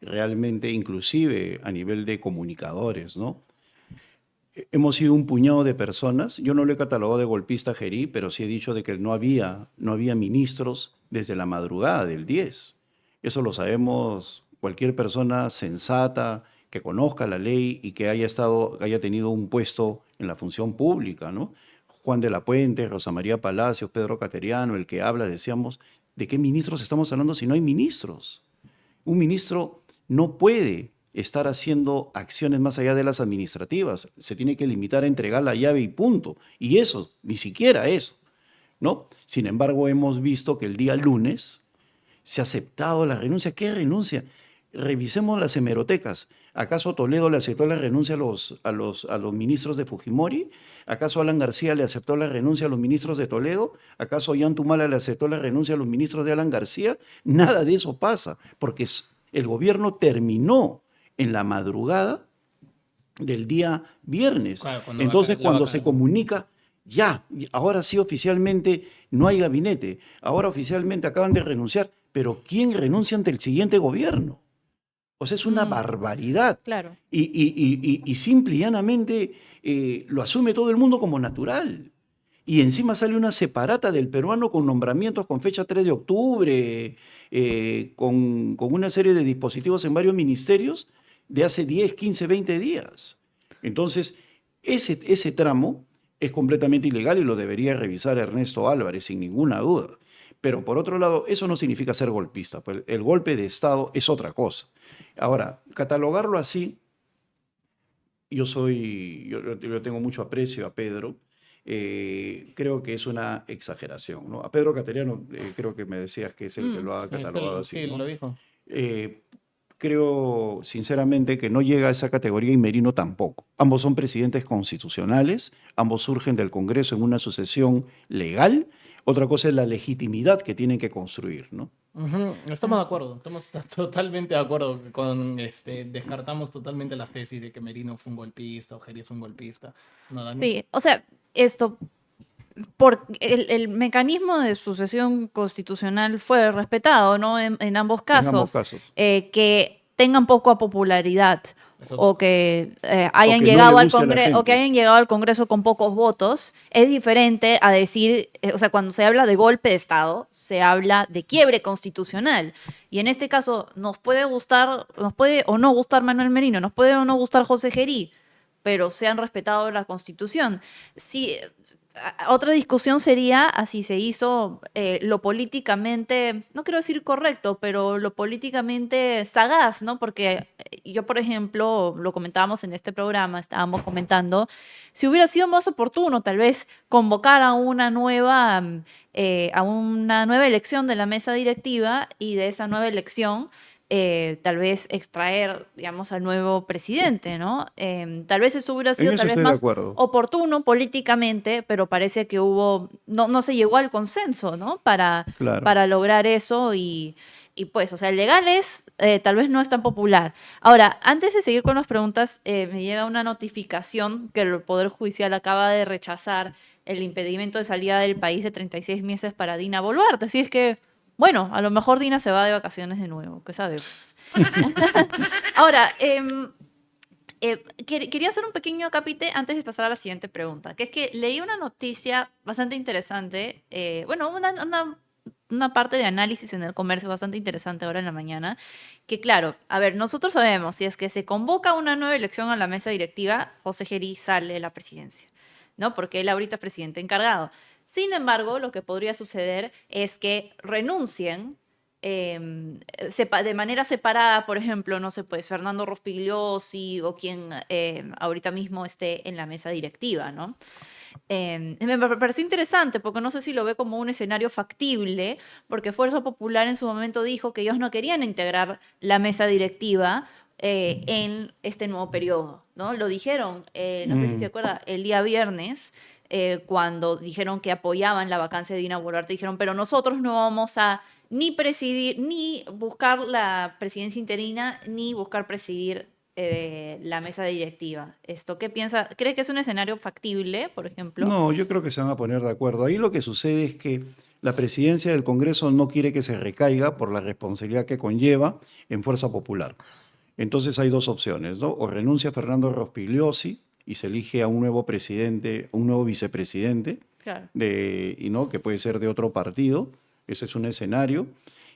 [SPEAKER 3] Realmente, inclusive a nivel de comunicadores, ¿no? Hemos sido un puñado de personas, yo no lo he catalogado de golpista a Gerí, pero sí he dicho de que no había ministros desde la madrugada del 10. Eso lo sabemos cualquier persona sensata, que conozca la ley y que haya tenido un puesto en la función pública, ¿no? Juan de la Puente, Rosa María Palacios, Pedro Cateriano, el que habla, decíamos, ¿de qué ministros estamos hablando si no hay ministros? Un ministro no puede estar haciendo acciones más allá de las administrativas. Se tiene que limitar a entregar la llave y punto. Y eso, ni siquiera eso, ¿no? Sin embargo, hemos visto que el día lunes se ha aceptado la renuncia. ¿Qué renuncia? Revisemos las hemerotecas. ¿Acaso Toledo le aceptó la renuncia a los ministros de Fujimori? ¿Acaso Alan García le aceptó la renuncia a los ministros de Toledo? ¿Acaso Ollantumala le aceptó la renuncia a los ministros de Alan García? Nada de eso pasa, porque el gobierno terminó en la madrugada del día viernes. Claro, entonces, cuando se comunica, ya, ahora sí oficialmente no hay gabinete, ahora oficialmente acaban de renunciar, pero ¿quién renuncia ante el siguiente gobierno? O sea, es una barbaridad.
[SPEAKER 2] Claro.
[SPEAKER 3] Y simple y llanamente lo asume todo el mundo como natural. Y encima sale una separata del peruano con nombramientos con fecha 3 de octubre, con una serie de dispositivos en varios ministerios de hace 10, 15, 20 días. Entonces, ese tramo es completamente ilegal y lo debería revisar Ernesto Álvarez, sin ninguna duda. Pero por otro lado, eso no significa ser golpista. Pues el golpe de Estado es otra cosa. Ahora, catalogarlo así, yo tengo mucho aprecio a Pedro, creo que es una exageración, ¿no? A Pedro Cateriano, creo que me decías que es el que lo ha catalogado así,
[SPEAKER 1] sí,
[SPEAKER 3] ¿no?
[SPEAKER 1] Lo dijo.
[SPEAKER 3] Creo sinceramente que no llega a esa categoría y Merino tampoco. Ambos son presidentes constitucionales, ambos surgen del Congreso en una sucesión legal. Otra cosa es la legitimidad que tienen que construir, ¿no?
[SPEAKER 1] Estamos de acuerdo, estamos totalmente de acuerdo descartamos totalmente las tesis de que Merino fue un golpista o Gerí es un golpista. ¿No, Dani?
[SPEAKER 2] Sí, o sea, por el mecanismo de sucesión constitucional fue respetado, ¿no? En ambos casos. En ambos casos. Que tengan poca popularidad o que hayan llegado al Congreso con pocos votos, es diferente a decir, o sea, cuando se habla de golpe de Estado, se habla de quiebre constitucional. Y en este caso, nos puede o no gustar Manuel Merino, nos puede o no gustar José Gerí, pero se han respetado la Constitución. Sí, otra discusión sería si se hizo lo políticamente, no quiero decir correcto, pero lo políticamente sagaz, ¿no? Porque yo, por ejemplo, lo comentábamos en este programa, estábamos comentando, si hubiera sido más oportuno tal vez convocar a una nueva elección de la mesa directiva y de esa nueva elección tal vez extraer, digamos, al nuevo presidente, ¿no? Tal vez eso hubiera sido tal vez más oportuno políticamente, pero parece que no se llegó al consenso, ¿no? Para lograr eso y pues, o sea, legales tal vez no es tan popular. Ahora, antes de seguir con las preguntas, me llega una notificación que el Poder Judicial acaba de rechazar el impedimento de salida del país de 36 meses para Dina Boluarte. Así es que bueno, a lo mejor Dina se va de vacaciones de nuevo, ¿qué sabemos? Ahora, quería hacer un pequeño acápite antes de pasar a la siguiente pregunta, que es que leí una noticia bastante interesante, una parte de análisis en El Comercio bastante interesante ahora en la mañana, que claro, a ver, nosotros sabemos, si es que se convoca una nueva elección a la mesa directiva, José Gerí sale de la presidencia, ¿no? Porque él ahorita es presidente encargado. Sin embargo, lo que podría suceder es que renuncien de manera separada, por ejemplo, no sé, pues Fernando Rospigliosi o quien ahorita mismo esté en la mesa directiva, ¿no? Me pareció interesante porque no sé si lo ve como un escenario factible, porque Fuerza Popular en su momento dijo que ellos no querían integrar la mesa directiva en este nuevo periodo, ¿no? Lo dijeron, no sé si se acuerda, el día viernes, cuando dijeron que apoyaban la vacancia de Dina Boluarte, dijeron, pero nosotros no vamos a ni presidir, ni buscar la presidencia interina, ni buscar presidir la mesa directiva. ¿Qué piensa? ¿Cree que es un escenario factible, por ejemplo?
[SPEAKER 3] No, yo creo que se van a poner de acuerdo. Ahí lo que sucede es que la presidencia del Congreso no quiere que se recaiga por la responsabilidad que conlleva en Fuerza Popular. Entonces hay dos opciones, ¿no? O renuncia Fernando Rospigliosi y se elige a un nuevo presidente, un nuevo vicepresidente,
[SPEAKER 2] claro,
[SPEAKER 3] ¿no? Que puede ser de otro partido. Ese es un escenario.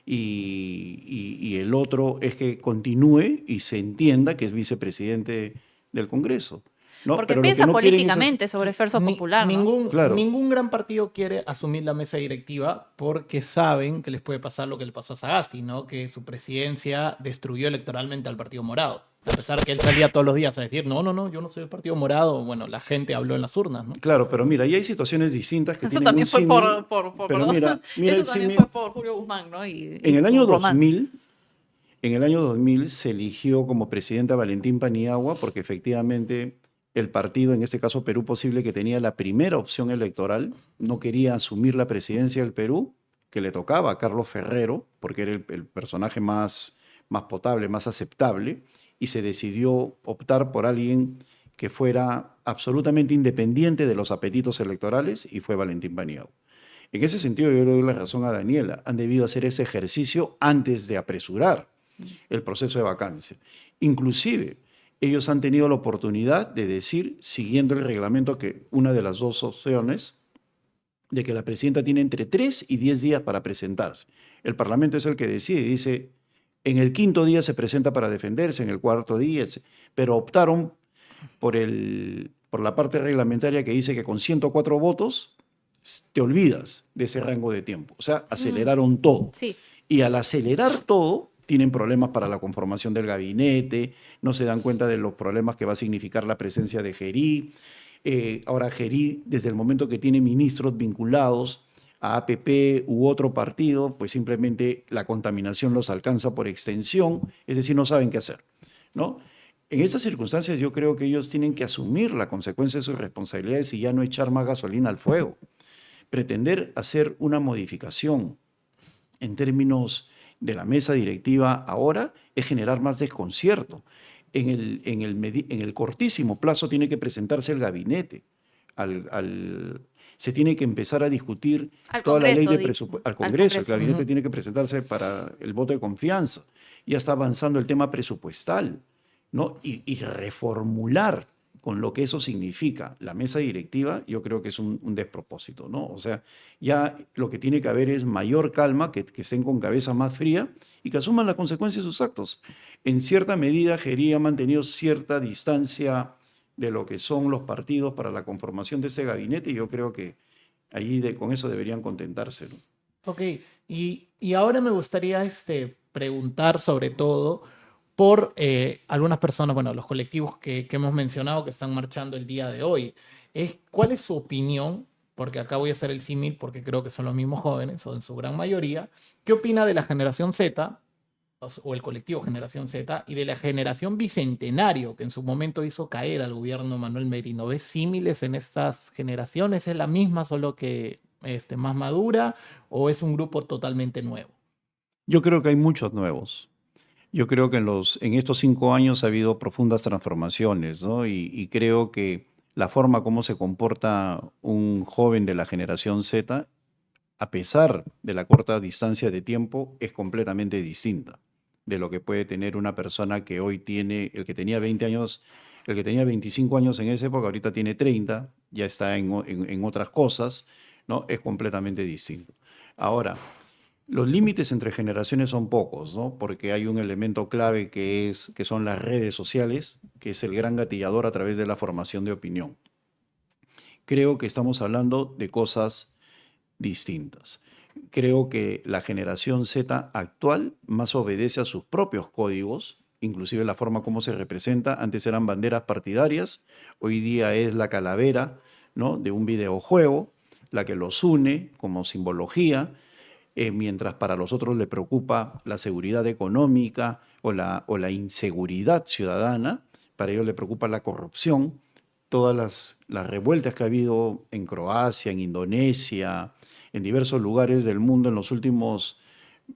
[SPEAKER 3] Y el otro es que continúe y se entienda que es vicepresidente del Congreso, ¿no?
[SPEAKER 2] Porque
[SPEAKER 3] pero
[SPEAKER 2] piensa políticamente sobre Fuerza Popular, ¿no?
[SPEAKER 1] Ningún gran partido quiere asumir la mesa directiva porque saben que les puede pasar lo que le pasó a Sagasti, ¿no? Que su presidencia destruyó electoralmente al Partido Morado. A pesar que él salía todos los días a decir, no, yo no soy del Partido Morado. Bueno, la gente habló en las urnas, ¿no?
[SPEAKER 3] Claro, pero mira, y hay situaciones distintas que
[SPEAKER 2] eso
[SPEAKER 3] tienen
[SPEAKER 2] también
[SPEAKER 3] un
[SPEAKER 2] fue
[SPEAKER 3] símil,
[SPEAKER 2] pero mira eso también fue por Julio Guzmán, ¿no?
[SPEAKER 3] En el año 2000 se eligió como presidente a Valentín Paniagua porque efectivamente el partido, en este caso Perú Posible, que tenía la primera opción electoral, no quería asumir la presidencia del Perú, que le tocaba a Carlos Ferrero, porque era el personaje más potable, más aceptable, y se decidió optar por alguien que fuera absolutamente independiente de los apetitos electorales, y fue Valentín Paniagua. En ese sentido, yo le doy la razón a Daniela. Han debido hacer ese ejercicio antes de apresurar el proceso de vacancia. Inclusive, ellos han tenido la oportunidad de decir, siguiendo el reglamento, que una de las dos opciones, de que la presidenta tiene entre 3 y 10 días para presentarse. El Parlamento es el que decide y dice, en el 5.º día se presenta para defenderse, en el 4.º día, pero optaron por la parte reglamentaria que dice que con 104 votos te olvidas de ese rango de tiempo. O sea, aceleraron todo.
[SPEAKER 2] Sí.
[SPEAKER 3] Y al acelerar todo, tienen problemas para la conformación del gabinete, no se dan cuenta de los problemas que va a significar la presencia de Gerí. Ahora Gerí, desde el momento que tiene ministros vinculados a APP u otro partido, pues simplemente la contaminación los alcanza por extensión, es decir, no saben qué hacer, ¿no? En esas circunstancias yo creo que ellos tienen que asumir la consecuencia de sus responsabilidades y ya no echar más gasolina al fuego. Pretender hacer una modificación en términos de la mesa directiva ahora es generar más desconcierto. En el cortísimo plazo tiene que presentarse el gabinete. Se tiene que empezar a discutir toda la ley de presupuesto al Congreso. El gabinete tiene que presentarse para el voto de confianza. Ya está avanzando el tema presupuestal, ¿no? Y reformular con lo que eso significa la mesa directiva, yo creo que es un despropósito, ¿no? O sea, ya lo que tiene que haber es mayor calma, que estén con cabeza más fría y que asuman las consecuencias de sus actos. En cierta medida, Gerí ha mantenido cierta distancia de lo que son los partidos para la conformación de ese gabinete, y yo creo que allí con eso deberían contentarse, ¿no?
[SPEAKER 1] Ok, y ahora me gustaría preguntar sobre todo por algunas personas, bueno, los colectivos que hemos mencionado que están marchando el día de hoy. ¿Cuál es su opinión? Porque acá voy a hacer el símil porque creo que son los mismos jóvenes, o en su gran mayoría. ¿Qué opina de la generación Z, o el colectivo Generación Z, y de la generación Bicentenario, que en su momento hizo caer al gobierno Manuel Merino? ¿Ves símiles en estas generaciones? ¿Es la misma, solo que más madura, o es un grupo totalmente nuevo?
[SPEAKER 3] Yo creo que hay muchos nuevos. Yo creo que en estos 5 años ha habido profundas transformaciones, ¿no? Y creo que la forma como se comporta un joven de la generación Z, a pesar de la corta distancia de tiempo, es completamente distinta de lo que puede tener una persona que hoy tiene, el que tenía 20 años, el que tenía 25 años en esa época, ahorita tiene 30, ya está en otras cosas, ¿no? Es completamente distinto. Ahora, los límites entre generaciones son pocos, ¿no? Porque hay un elemento clave que son las redes sociales, que es el gran gatillador a través de la formación de opinión. Creo que estamos hablando de cosas distintas. Creo que la generación Z actual más obedece a sus propios códigos, inclusive la forma como se representa. Antes eran banderas partidarias, hoy día es la calavera, ¿no?, de un videojuego, la que los une como simbología. Mientras para los otros le preocupa la seguridad económica o la inseguridad ciudadana, para ellos le preocupa la corrupción, todas las revueltas que ha habido en Croacia, en Indonesia, en diversos lugares del mundo en los últimos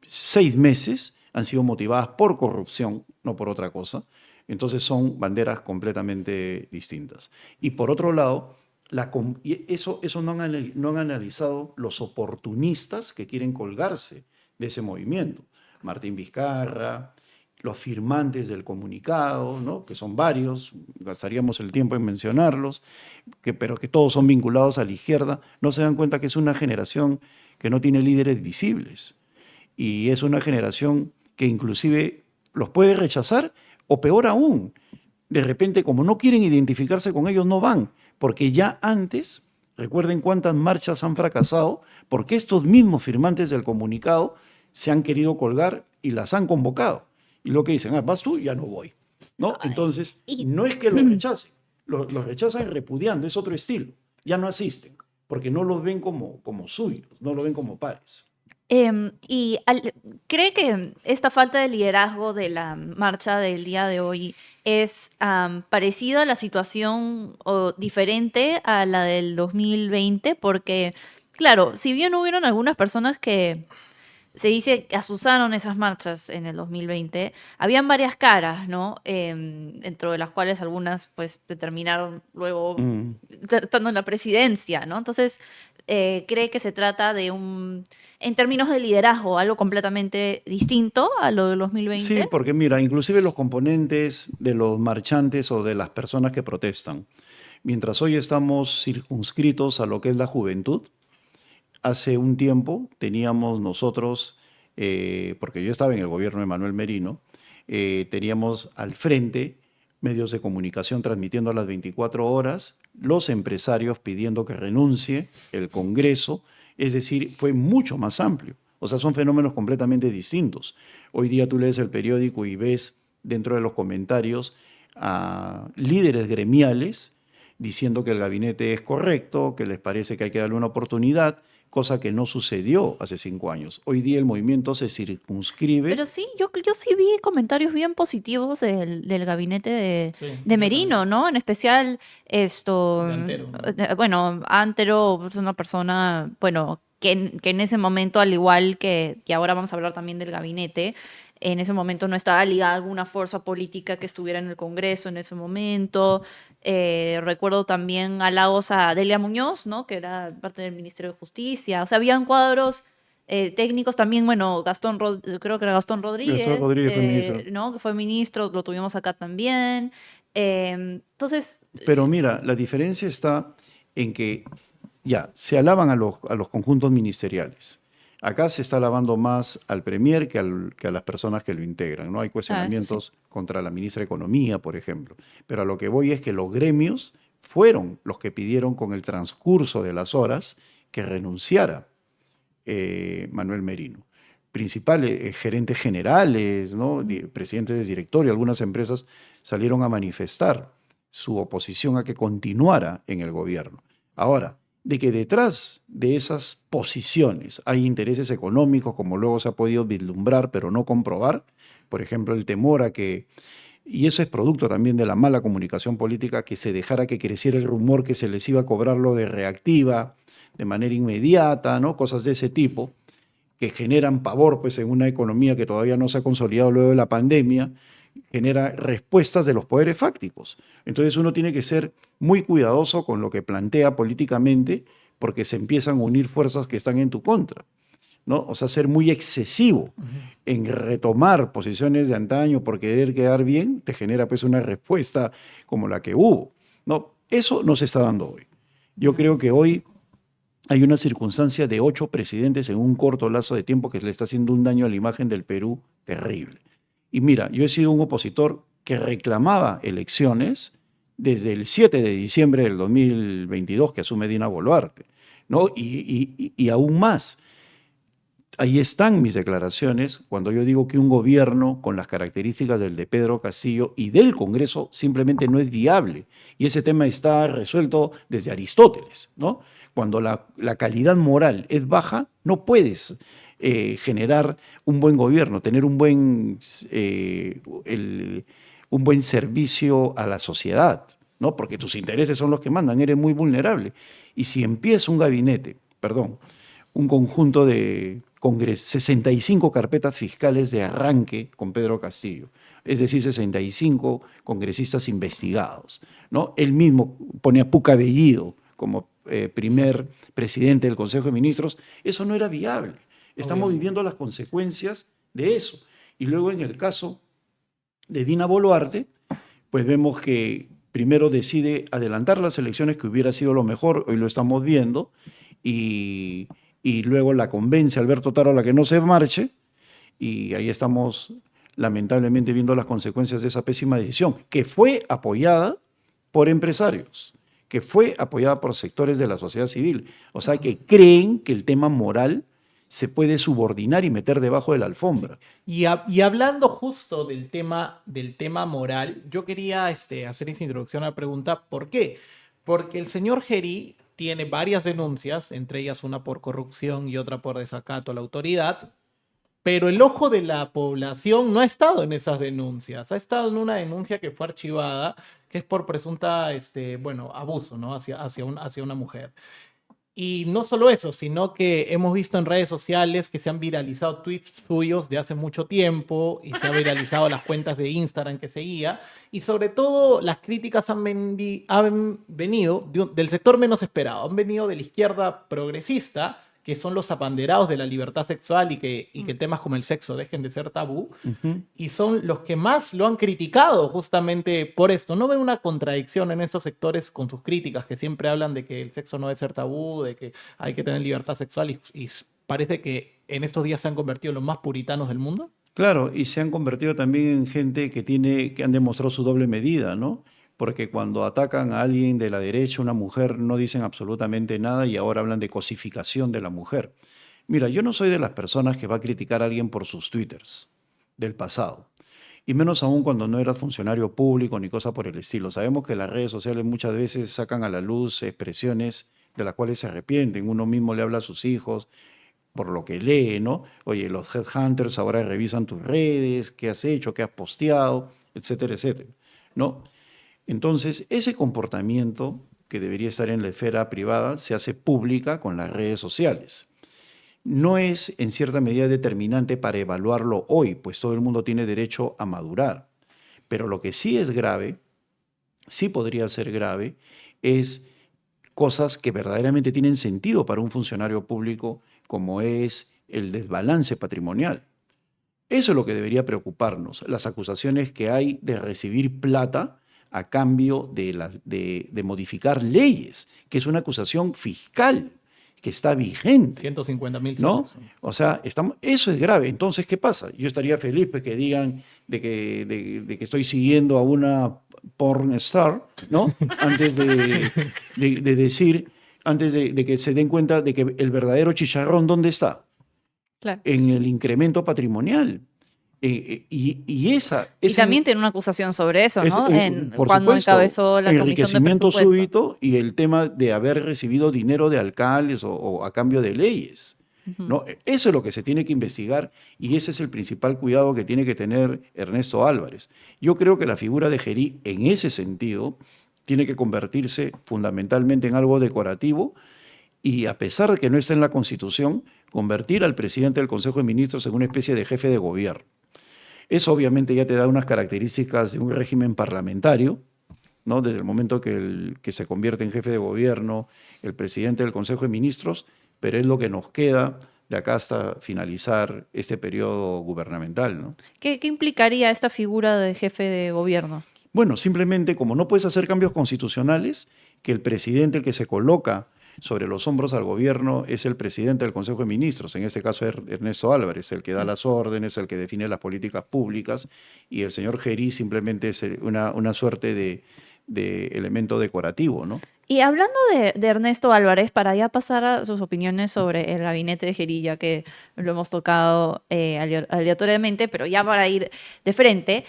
[SPEAKER 3] 6 meses han sido motivadas por corrupción, no por otra cosa. Entonces son banderas completamente distintas. Y por otro lado, eso no han analizado los oportunistas que quieren colgarse de ese movimiento. Martín Vizcarra, los firmantes del comunicado, ¿no?, que son varios, gastaríamos el tiempo en mencionarlos, pero que todos son vinculados a la izquierda, no se dan cuenta que es una generación que no tiene líderes visibles. Y es una generación que inclusive los puede rechazar, o peor aún, de repente, como no quieren identificarse con ellos, no van, porque ya antes, recuerden cuántas marchas han fracasado, porque estos mismos firmantes del comunicado se han querido colgar y las han convocado. Y lo que dicen, vas tú, ya no voy, ¿no? Entonces, no es que los rechacen, los rechazan repudiando, es otro estilo. Ya no asisten, porque no los ven como suyos, no los ven como pares.
[SPEAKER 2] ¿Cree que esta falta de liderazgo de la marcha del día de hoy es parecida a la situación o diferente a la del 2020? Porque, claro, si bien hubieron algunas personas que se dice que asusaron esas marchas en el 2020, habían varias caras, ¿no? Dentro de las cuales algunas pues terminaron luego estando en la presidencia, ¿no? Entonces, ¿cree que se trata de en términos de liderazgo, algo completamente distinto a lo del 2020?
[SPEAKER 3] Sí, porque mira, inclusive los componentes de los marchantes o de las personas que protestan, mientras hoy estamos circunscritos a lo que es la juventud, hace un tiempo teníamos nosotros, porque yo estaba en el gobierno de Manuel Merino, teníamos al frente medios de comunicación transmitiendo a las 24 horas, los empresarios pidiendo que renuncie, el Congreso, es decir, fue mucho más amplio. O sea, son fenómenos completamente distintos. Hoy día tú lees el periódico y ves dentro de los comentarios a líderes gremiales diciendo que el gabinete es correcto, que les parece que hay que darle una oportunidad, cosa que no sucedió hace 5 años. Hoy día el movimiento se circunscribe.
[SPEAKER 2] Pero sí, yo sí vi comentarios bien positivos del gabinete de Merino, ¿no? En especial
[SPEAKER 1] Antero, ¿no?
[SPEAKER 2] Bueno, Antero es una persona, bueno, que en ese momento, al igual que ahora vamos a hablar también del gabinete, en ese momento no estaba ligada a alguna fuerza política que estuviera en el Congreso en ese momento. Recuerdo también halagos a Delia Muñoz, ¿no?, que era parte del Ministerio de Justicia. O sea, habían cuadros técnicos también, bueno, creo que era Gastón Rodríguez,
[SPEAKER 3] Gastón Rodríguez fue ministro.
[SPEAKER 2] ¿no?, que fue ministro, lo tuvimos acá también. Entonces...
[SPEAKER 3] Pero mira, la diferencia está en que ya se alaban a los conjuntos ministeriales. Acá se está alabando más al Premier que a las personas que lo integran, ¿no? Hay cuestionamientos contra la ministra de Economía, por ejemplo. Pero a lo que voy es que los gremios fueron los que pidieron con el transcurso de las horas que renunciara Manuel Merino. Principales gerentes generales, ¿no? Presidentes de directorio, algunas empresas salieron a manifestar su oposición a que continuara en el gobierno. Ahora, de que detrás de esas posiciones hay intereses económicos, como luego se ha podido vislumbrar, pero no comprobar, por ejemplo, el temor a que, y eso es producto también de la mala comunicación política, que se dejara que creciera el rumor que se les iba a cobrar lo de reactiva de manera inmediata, ¿no? Cosas de ese tipo, que generan pavor pues, en una economía que todavía no se ha consolidado luego de la pandemia, genera respuestas de los poderes fácticos. Entonces uno tiene que ser muy cuidadoso con lo que plantea políticamente porque se empiezan a unir fuerzas que están en tu contra, ¿no? O sea, ser muy excesivo en retomar posiciones de antaño por querer quedar bien te genera pues una respuesta como la que hubo, ¿no? Eso no se está dando hoy. Yo creo que hoy hay una circunstancia de 8 presidentes en un corto lazo de tiempo que le está haciendo un daño a la imagen del Perú terrible. Y mira, yo he sido un opositor que reclamaba elecciones desde el 7 de diciembre del 2022 que asume Dina Boluarte, ¿no? Y aún más. Ahí están mis declaraciones cuando yo digo que un gobierno con las características del de Pedro Castillo y del Congreso simplemente no es viable. Y ese tema está resuelto desde Aristóteles, ¿no? Cuando la calidad moral es baja, no puedes generar un buen gobierno, tener un buen servicio a la sociedad, ¿no? Porque tus intereses son los que mandan, eres muy vulnerable. Y si empieza un conjunto de 65 carpetas fiscales de arranque con Pedro Castillo, es decir, 65 congresistas investigados, ¿no? Él mismo pone a Puca Bellido como primer presidente del Consejo de Ministros, eso no era viable. Estamos viviendo las consecuencias de eso. Y luego en el caso de Dina Boluarte, pues vemos que primero decide adelantar las elecciones, que hubiera sido lo mejor, hoy lo estamos viendo, y luego la convence Alberto Tarola a que no se marche, y ahí estamos lamentablemente viendo las consecuencias de esa pésima decisión, que fue apoyada por empresarios, que fue apoyada por sectores de la sociedad civil, o sea, que creen que el tema moral se puede subordinar y meter debajo de la alfombra.
[SPEAKER 1] Sí. Y hablando justo del tema moral, yo quería hacer esa introducción a la pregunta, ¿por qué? Porque el señor Gerí tiene varias denuncias, entre ellas una por corrupción y otra por desacato a la autoridad, pero el ojo de la población no ha estado en esas denuncias, ha estado en una denuncia que fue archivada, que es por presunta abuso, ¿no? hacia una mujer. Y no solo eso, sino que hemos visto en redes sociales que se han viralizado tweets suyos de hace mucho tiempo y se han viralizado las cuentas de Instagram que seguía. Y sobre todo las críticas han venido del sector menos esperado, han venido de la izquierda progresista, que son los abanderados de la libertad sexual y que temas como el sexo dejen de ser tabú, y son los que más lo han criticado justamente por esto. ¿No ven una contradicción en estos sectores con sus críticas, que siempre hablan de que el sexo no debe ser tabú, de que hay que tener libertad sexual, y parece que en estos días se han convertido en los más puritanos del mundo?
[SPEAKER 3] Claro, y se han convertido también en gente que han demostrado su doble medida, ¿no? Porque cuando atacan a alguien de la derecha, una mujer, no dicen absolutamente nada y ahora hablan de cosificación de la mujer. Mira, yo no soy de las personas que va a criticar a alguien por sus twitters del pasado, y menos aún cuando no eras funcionario público ni cosa por el estilo. Sabemos que las redes sociales muchas veces sacan a la luz expresiones de las cuales se arrepienten. Uno mismo le habla a sus hijos por lo que lee, ¿no? Oye, los headhunters ahora revisan tus redes, qué has hecho, qué has posteado, etcétera, etcétera, ¿no? Entonces, ese comportamiento que debería estar en la esfera privada se hace pública con las redes sociales. No es en cierta medida determinante para evaluarlo hoy, pues todo el mundo tiene derecho a madurar. Pero lo que sí es grave, sí podría ser grave, es cosas que verdaderamente tienen sentido para un funcionario público, como es el desbalance patrimonial. Eso es lo que debería preocuparnos, las acusaciones que hay de recibir plata a cambio de modificar leyes, que es una acusación fiscal, que está vigente.
[SPEAKER 1] 150.000
[SPEAKER 3] ¿no? O sea, eso es grave. Entonces, ¿qué pasa? Yo estaría feliz pues, que digan de que estoy siguiendo a una porn star, ¿no? Antes de decir, antes de que se den cuenta de que el verdadero chicharrón, ¿dónde está?
[SPEAKER 2] Claro.
[SPEAKER 3] En el incremento patrimonial. Y
[SPEAKER 2] también tiene una acusación sobre eso, ¿no?
[SPEAKER 3] Cuando
[SPEAKER 2] encabezó la comisión de
[SPEAKER 3] enriquecimiento
[SPEAKER 2] presupuesto.
[SPEAKER 3] súbito y el tema de haber recibido dinero de alcaldes o a cambio de leyes. ¿No? Eso es lo que se tiene que investigar y ese es el principal cuidado que tiene que tener Ernesto Álvarez. Yo creo que la figura de Gerí, en ese sentido, tiene que convertirse fundamentalmente en algo decorativo y, a pesar de que no está en la Constitución, convertir al presidente del Consejo de Ministros en una especie de jefe de gobierno. Eso obviamente ya te da unas características de un régimen parlamentario, ¿no? Desde el momento que se convierte en jefe de gobierno, el presidente del Consejo de Ministros, pero es lo que nos queda de acá hasta finalizar este periodo gubernamental, ¿no?
[SPEAKER 2] ¿Qué implicaría esta figura de jefe de gobierno?
[SPEAKER 3] Bueno, simplemente como no puedes hacer cambios constitucionales, que el presidente, el que se coloca sobre los hombros al gobierno, es el presidente del Consejo de Ministros, en este caso es Ernesto Álvarez, el que da las órdenes, el que define las políticas públicas, y el señor Gerí simplemente es una suerte de elemento decorativo, ¿no?
[SPEAKER 2] Y hablando de Ernesto Álvarez, para ya pasar a sus opiniones sobre el gabinete de Gerí, ya que lo hemos tocado aleatoriamente, pero ya para ir de frente,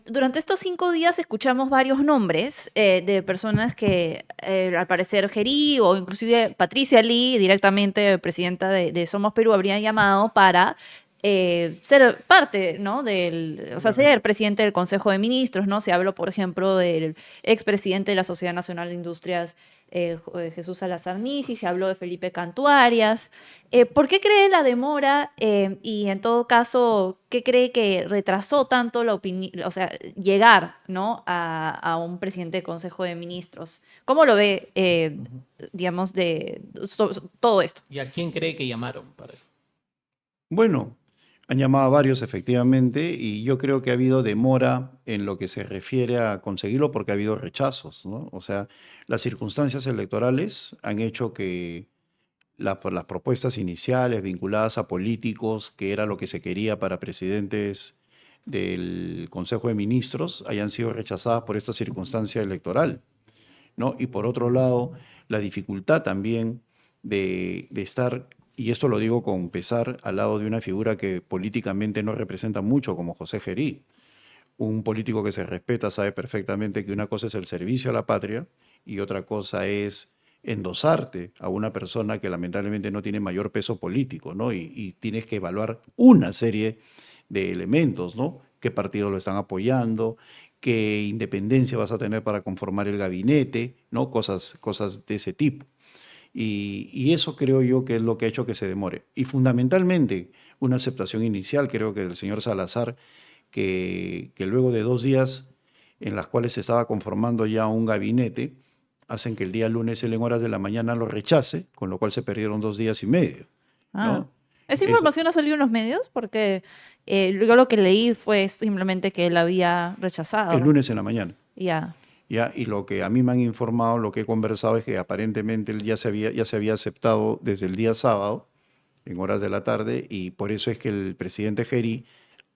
[SPEAKER 2] durante estos 5 días escuchamos varios nombres de personas que al parecer Gerí o inclusive Patricia Lee, directamente presidenta de Somos Perú, habrían llamado para ser parte, ¿no? Ser presidente del Consejo de Ministros, ¿no? Se habló, por ejemplo, del expresidente de la Sociedad Nacional de Industrias, Jesús Salazar Nisi, se habló de Felipe Cantuarias. ¿Por qué cree la demora y, en todo caso, qué cree que retrasó tanto la opinión, o sea, llegar, ¿no? a un presidente del Consejo de Ministros? ¿Cómo lo ve, digamos, todo esto?
[SPEAKER 1] ¿Y a quién cree que llamaron para eso?
[SPEAKER 3] Bueno, han llamado a varios, efectivamente, y yo creo que ha habido demora en lo que se refiere a conseguirlo porque ha habido rechazos, ¿no? O sea, las circunstancias electorales han hecho que las propuestas iniciales vinculadas a políticos, que era lo que se quería para presidentes del Consejo de Ministros, hayan sido rechazadas por esta circunstancia electoral, ¿no? Y por otro lado, la dificultad también de estar, y esto lo digo con pesar, al lado de una figura que políticamente no representa mucho, como José Gerí. Un político que se respeta sabe perfectamente que una cosa es el servicio a la patria y otra cosa es endosarte a una persona que lamentablemente no tiene mayor peso político, ¿no? Y tienes que evaluar una serie de elementos, ¿no? ¿Qué partidos lo están apoyando? ¿Qué independencia vas a tener para conformar el gabinete? ¿No? Cosas de ese tipo. Y eso creo yo que es lo que ha hecho que se demore. Y fundamentalmente una aceptación inicial, creo que del señor Salazar, que luego de 2 días en las cuales se estaba conformando ya un gabinete, hacen que el día lunes él en horas de la mañana lo rechace, con lo cual se perdieron 2 días y medio, ¿no?
[SPEAKER 2] ¿Esa información ha salido en los medios? Porque yo lo que leí fue simplemente que él había rechazado.
[SPEAKER 3] El lunes en la mañana.
[SPEAKER 2] Ya.
[SPEAKER 3] Y lo que a mí me han informado, lo que he conversado, es que aparentemente él ya se había aceptado desde el día sábado, en horas de la tarde, y por eso es que el presidente Gerí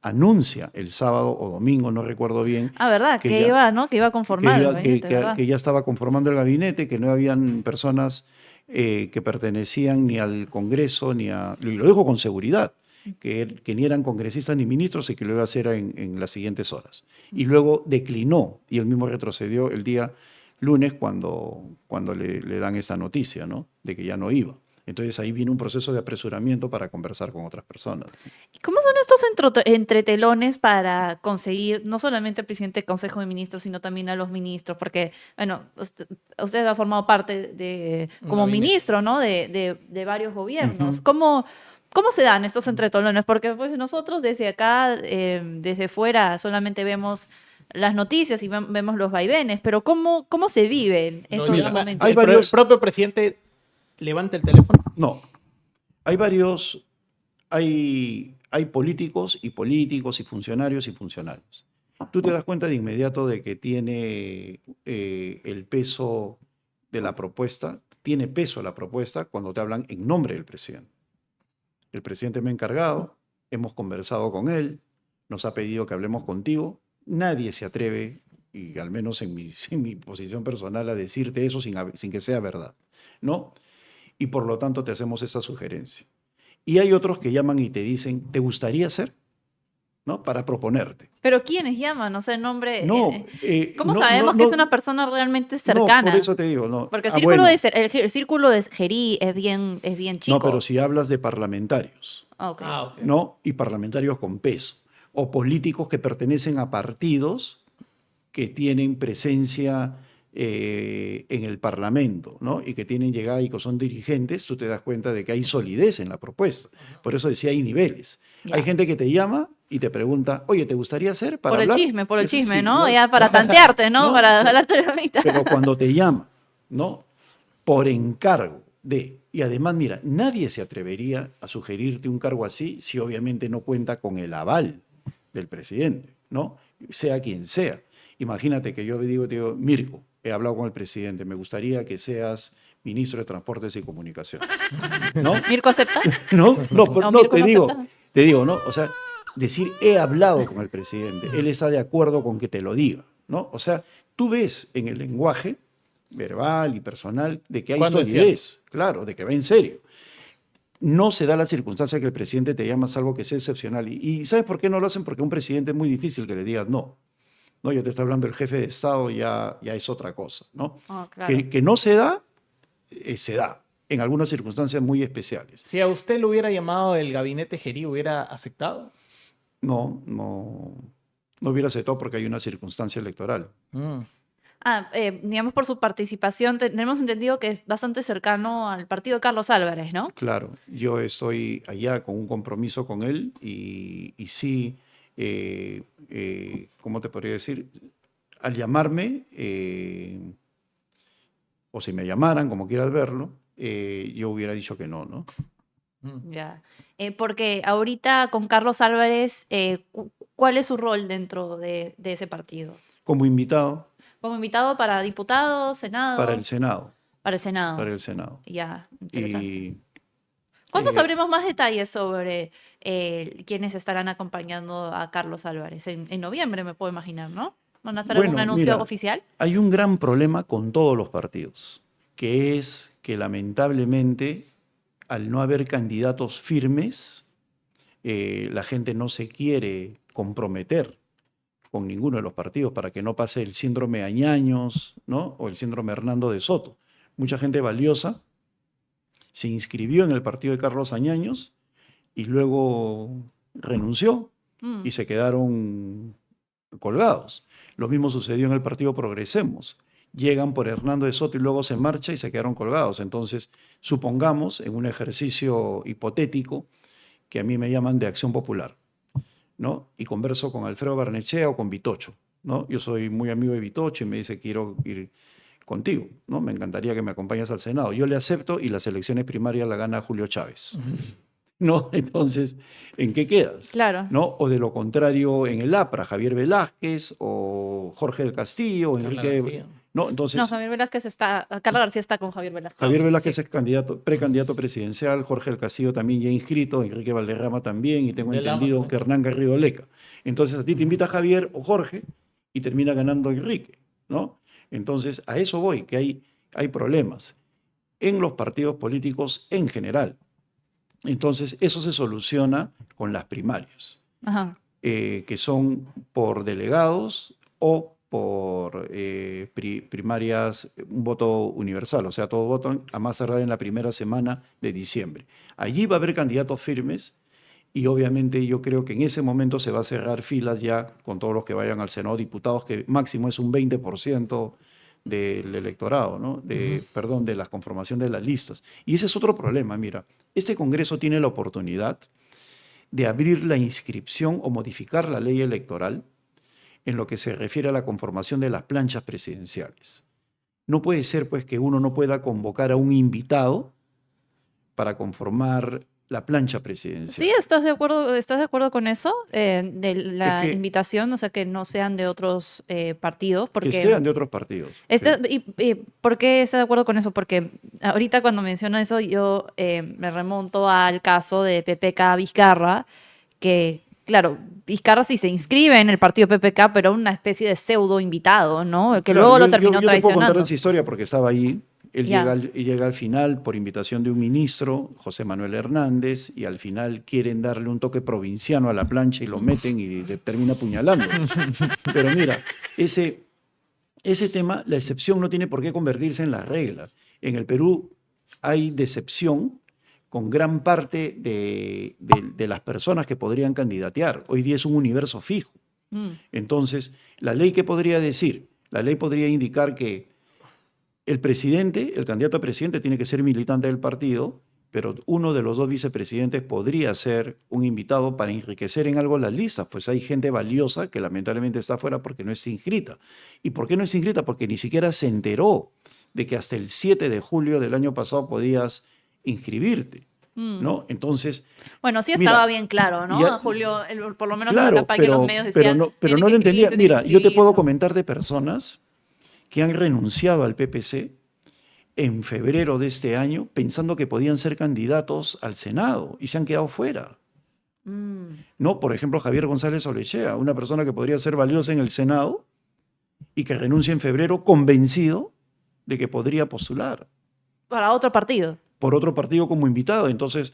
[SPEAKER 3] anuncia el sábado o domingo, no recuerdo bien.
[SPEAKER 2] ¿Verdad? Que iba a conformar el gabinete,
[SPEAKER 3] que ya estaba conformando el gabinete, que no habían personas que pertenecían ni al Congreso, y lo digo con seguridad, que ni eran congresistas ni ministros y que lo iba a hacer en las siguientes horas. Y luego declinó y él mismo retrocedió el día lunes cuando le dan esta noticia, ¿no? De que ya no iba. Entonces ahí viene un proceso de apresuramiento para conversar con otras personas.
[SPEAKER 2] ¿Y cómo son estos entretelones para conseguir no solamente al presidente del Consejo de Ministros, sino también a los ministros? Porque, bueno, usted ha formado parte como ministro, ¿no? de varios gobiernos. ¿Cómo se dan estos entretelones? Porque pues, nosotros desde acá, desde fuera, solamente vemos las noticias y vemos los vaivenes, pero ¿cómo se viven esos momentos?
[SPEAKER 1] ¿El propio presidente levanta el teléfono?
[SPEAKER 3] No. Hay políticos y funcionarios y funcionarios. Tú te das cuenta de inmediato de que tiene el peso de la propuesta, tiene peso la propuesta cuando te hablan en nombre del presidente. El presidente me ha encargado, hemos conversado con él, nos ha pedido que hablemos contigo. Nadie se atreve, y al menos en mi posición personal, a decirte eso sin que sea verdad, ¿no? Y por lo tanto te hacemos esa sugerencia. Y hay otros que llaman y te dicen, ¿te gustaría hacer? ¿No? Para proponerte.
[SPEAKER 2] ¿Pero quiénes llaman? O sea, el nombre...
[SPEAKER 3] No,
[SPEAKER 2] ¿Cómo sabemos que es una persona realmente cercana?
[SPEAKER 3] No, por eso te digo, no.
[SPEAKER 2] Porque el círculo de Gerí es bien chico.
[SPEAKER 3] No, pero si hablas de parlamentarios,
[SPEAKER 2] Okay.
[SPEAKER 3] ¿no? Y parlamentarios con peso, o políticos que pertenecen a partidos que tienen presencia en el Parlamento, ¿no? Y que tienen llegada y que son dirigentes, tú te das cuenta de que hay solidez en la propuesta. Por eso decía, hay niveles.
[SPEAKER 2] Ya.
[SPEAKER 3] Hay gente que te llama y te pregunta, oye, ¿te gustaría hacer para hablar?
[SPEAKER 2] Por el chisme, ¿no? Ya para tantearte, ¿no? Para hablarte de la mitad.
[SPEAKER 3] Pero cuando te llama, ¿no? Por encargo de... Y además, mira, nadie se atrevería a sugerirte un cargo así si obviamente no cuenta con el aval del presidente, ¿no? Sea quien sea. Imagínate que yo te digo, Mirko, he hablado con el presidente, me gustaría que seas ministro de Transportes y Comunicaciones, ¿no?
[SPEAKER 2] ¿Mirko acepta?
[SPEAKER 3] No,
[SPEAKER 2] Mirko
[SPEAKER 3] te digo, ¿no? O sea, decir, he hablado con el presidente, él está de acuerdo con que te lo diga, ¿no? O sea, tú ves en el lenguaje verbal y personal de que hay solidez, claro, de que va en serio. No se da la circunstancia que el presidente te llama algo que sea excepcional. ¿Y sabes por qué no lo hacen? Porque a un presidente es muy difícil que le digas no. No, ya te está hablando el jefe de Estado, ya es otra cosa, ¿no?
[SPEAKER 2] Oh, claro.
[SPEAKER 3] Que no se da, se da, en algunas circunstancias muy especiales.
[SPEAKER 1] Si a usted lo hubiera llamado el gabinete Gerí, ¿hubiera aceptado?
[SPEAKER 3] No hubiera aceptado porque hay una circunstancia electoral.
[SPEAKER 2] Digamos por su participación, tenemos entendido que es bastante cercano al partido de Carlos Álvarez, ¿no?
[SPEAKER 3] Claro, yo estoy allá con un compromiso con él y sí, ¿cómo te podría decir? Al llamarme, o si me llamaran, como quieras verlo, yo hubiera dicho que no, ¿no?
[SPEAKER 2] Ya. Porque ahorita con Carlos Álvarez, ¿cuál es su rol dentro de ese partido?
[SPEAKER 3] Como invitado.
[SPEAKER 2] Como invitado para diputado, senado.
[SPEAKER 3] Para el Senado.
[SPEAKER 2] Para el Senado.
[SPEAKER 3] Para el Senado.
[SPEAKER 2] Ya, interesante.
[SPEAKER 3] Y,
[SPEAKER 2] ¿Cuándo sabremos más detalles sobre quiénes estarán acompañando a Carlos Álvarez? En noviembre, me puedo imaginar, ¿no? ¿Van a hacer algún anuncio oficial?
[SPEAKER 3] Hay un gran problema con todos los partidos, que es que lamentablemente, al no haber candidatos firmes, la gente no se quiere comprometer con ninguno de los partidos para que no pase el síndrome Añaños, ¿no? O el síndrome Hernando de Soto. Mucha gente valiosa se inscribió en el partido de Carlos Añaños y luego renunció y se quedaron colgados. Lo mismo sucedió en el partido Progresemos. Llegan por Hernando de Soto y luego se marcha y se quedaron colgados. Entonces, supongamos, en un ejercicio hipotético, que a mí me llaman de Acción Popular, ¿no? Y converso con Alfredo Barnechea o con Vitocho, ¿no? Yo soy muy amigo de Vitocho y me dice, quiero ir contigo, ¿no? Me encantaría que me acompañes al Senado. Yo le acepto y las elecciones primarias la gana Julio Chávez. ¿No? Entonces, ¿en qué quedas?
[SPEAKER 2] Claro.
[SPEAKER 3] ¿No? O de lo contrario, en el APRA, Javier Velázquez o Jorge del Castillo, o Enrique... ¿No? Entonces,
[SPEAKER 2] no, Javier Velázquez está... Carla García está con Javier Velázquez.
[SPEAKER 3] Javier Velázquez es precandidato presidencial, Jorge del Castillo también ya inscrito, Enrique Valderrama también, y tengo entendido que Hernán Garrido Leca. Entonces, a ti te invita Javier o Jorge y termina ganando Enrique, ¿no? Entonces, a eso voy, que hay problemas en los partidos políticos en general. Entonces, eso se soluciona con las primarias, que son por delegados o por primarias, un voto universal, o sea, todos votan a más tardar en la primera semana de diciembre. Allí va a haber candidatos firmes y obviamente yo creo que en ese momento se va a cerrar filas ya con todos los que vayan al Senado, diputados, que máximo es un 20% del electorado, ¿no? Perdón, de la conformación de las listas. Y ese es otro problema, mira, este Congreso tiene la oportunidad de abrir la inscripción o modificar la ley electoral en lo que se refiere a la conformación de las planchas presidenciales. No puede ser, pues, que uno no pueda convocar a un invitado para conformar la plancha presidencial.
[SPEAKER 2] Sí, ¿estás de acuerdo con eso? De la invitación, o sea, que no sean de otros partidos. Porque,
[SPEAKER 3] que sean de otros partidos.
[SPEAKER 2] ¿Y por qué estás de acuerdo con eso? Porque ahorita cuando menciona eso, yo me remonto al caso de PPK Vizcarra, que, claro, Vizcarra sí se inscribe en el partido PPK, pero una especie de pseudo invitado, ¿no? Que luego lo terminó traicionando.
[SPEAKER 3] Yo te puedo contar esa historia porque estaba ahí. Él llega al final por invitación de un ministro, José Manuel Hernández, y al final quieren darle un toque provinciano a la plancha y lo meten y termina apuñalando. Pero mira, ese tema, la excepción no tiene por qué convertirse en la regla. En el Perú hay decepción con gran parte de las personas que podrían candidatear. Hoy día es un universo fijo. Entonces, ¿la ley qué podría decir? La ley podría indicar que el presidente, el candidato a presidente, tiene que ser militante del partido, pero uno de los dos vicepresidentes podría ser un invitado para enriquecer en algo las listas, pues hay gente valiosa que lamentablemente está fuera porque no es inscrita. ¿Y por qué no es inscrita? Porque ni siquiera se enteró de que hasta el 7 de julio del año pasado podías inscribirte, ¿no? Entonces...
[SPEAKER 2] Bueno, sí estaba bien claro, ¿no? Julio, por lo menos en la campaña los medios decían...
[SPEAKER 3] Pero no lo entendía. Mira, yo te puedo comentar de personas que han renunciado al PPC en febrero de este año pensando que podían ser candidatos al Senado y se han quedado fuera. ¿No? Por ejemplo, Javier González Olechea, una persona que podría ser valiosa en el Senado y que renuncia en febrero convencido de que podría postular.
[SPEAKER 2] Para otro partido.
[SPEAKER 3] Por otro partido como invitado. Entonces,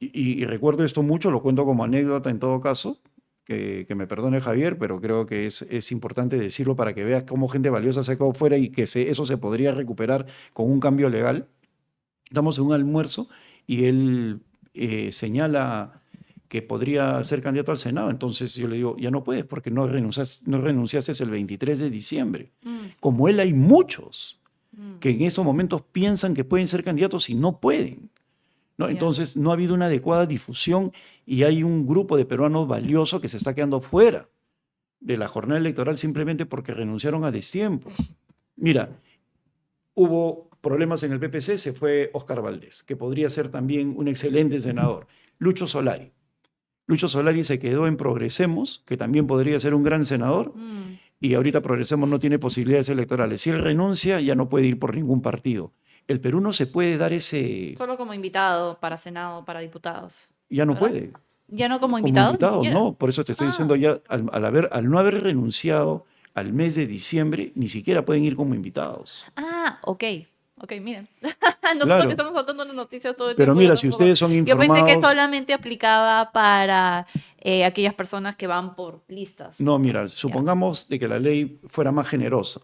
[SPEAKER 3] y recuerdo esto mucho, lo cuento como anécdota en todo caso, que me perdone Javier, pero creo que es importante decirlo para que veas cómo gente valiosa se ha quedado fuera y que eso se podría recuperar con un cambio legal. Estamos en un almuerzo y él señala que podría ser candidato al Senado. Entonces yo le digo, ya no puedes porque no renunciaste el 23 de diciembre. Como él hay muchos que en esos momentos piensan que pueden ser candidatos y no pueden, ¿no? Entonces no ha habido una adecuada difusión y hay un grupo de peruanos valioso que se está quedando fuera de la jornada electoral simplemente porque renunciaron a destiempo. Mira, hubo problemas en el PPC, se fue Óscar Valdés, que podría ser también un excelente senador. Lucho Solari se quedó en Progresemos, que también podría ser un gran senador, y ahorita Progresemos no tiene posibilidades electorales. Si él renuncia, ya no puede ir por ningún partido. El Perú no se puede dar ese...
[SPEAKER 2] Solo como invitado para Senado, para diputados.
[SPEAKER 3] Ya no puede.
[SPEAKER 2] ¿Ya no como invitado?
[SPEAKER 3] No, por eso te estoy diciendo ya, al no haber renunciado al mes de diciembre, ni siquiera pueden ir como invitados.
[SPEAKER 2] Ok, miren. Nosotros que estamos saltando las noticias todo el
[SPEAKER 3] tiempo. Pero mira, si ustedes son informados...
[SPEAKER 2] Yo pensé que solamente aplicaba para aquellas personas que van por listas.
[SPEAKER 3] No, mira, supongamos de que la ley fuera más generosa.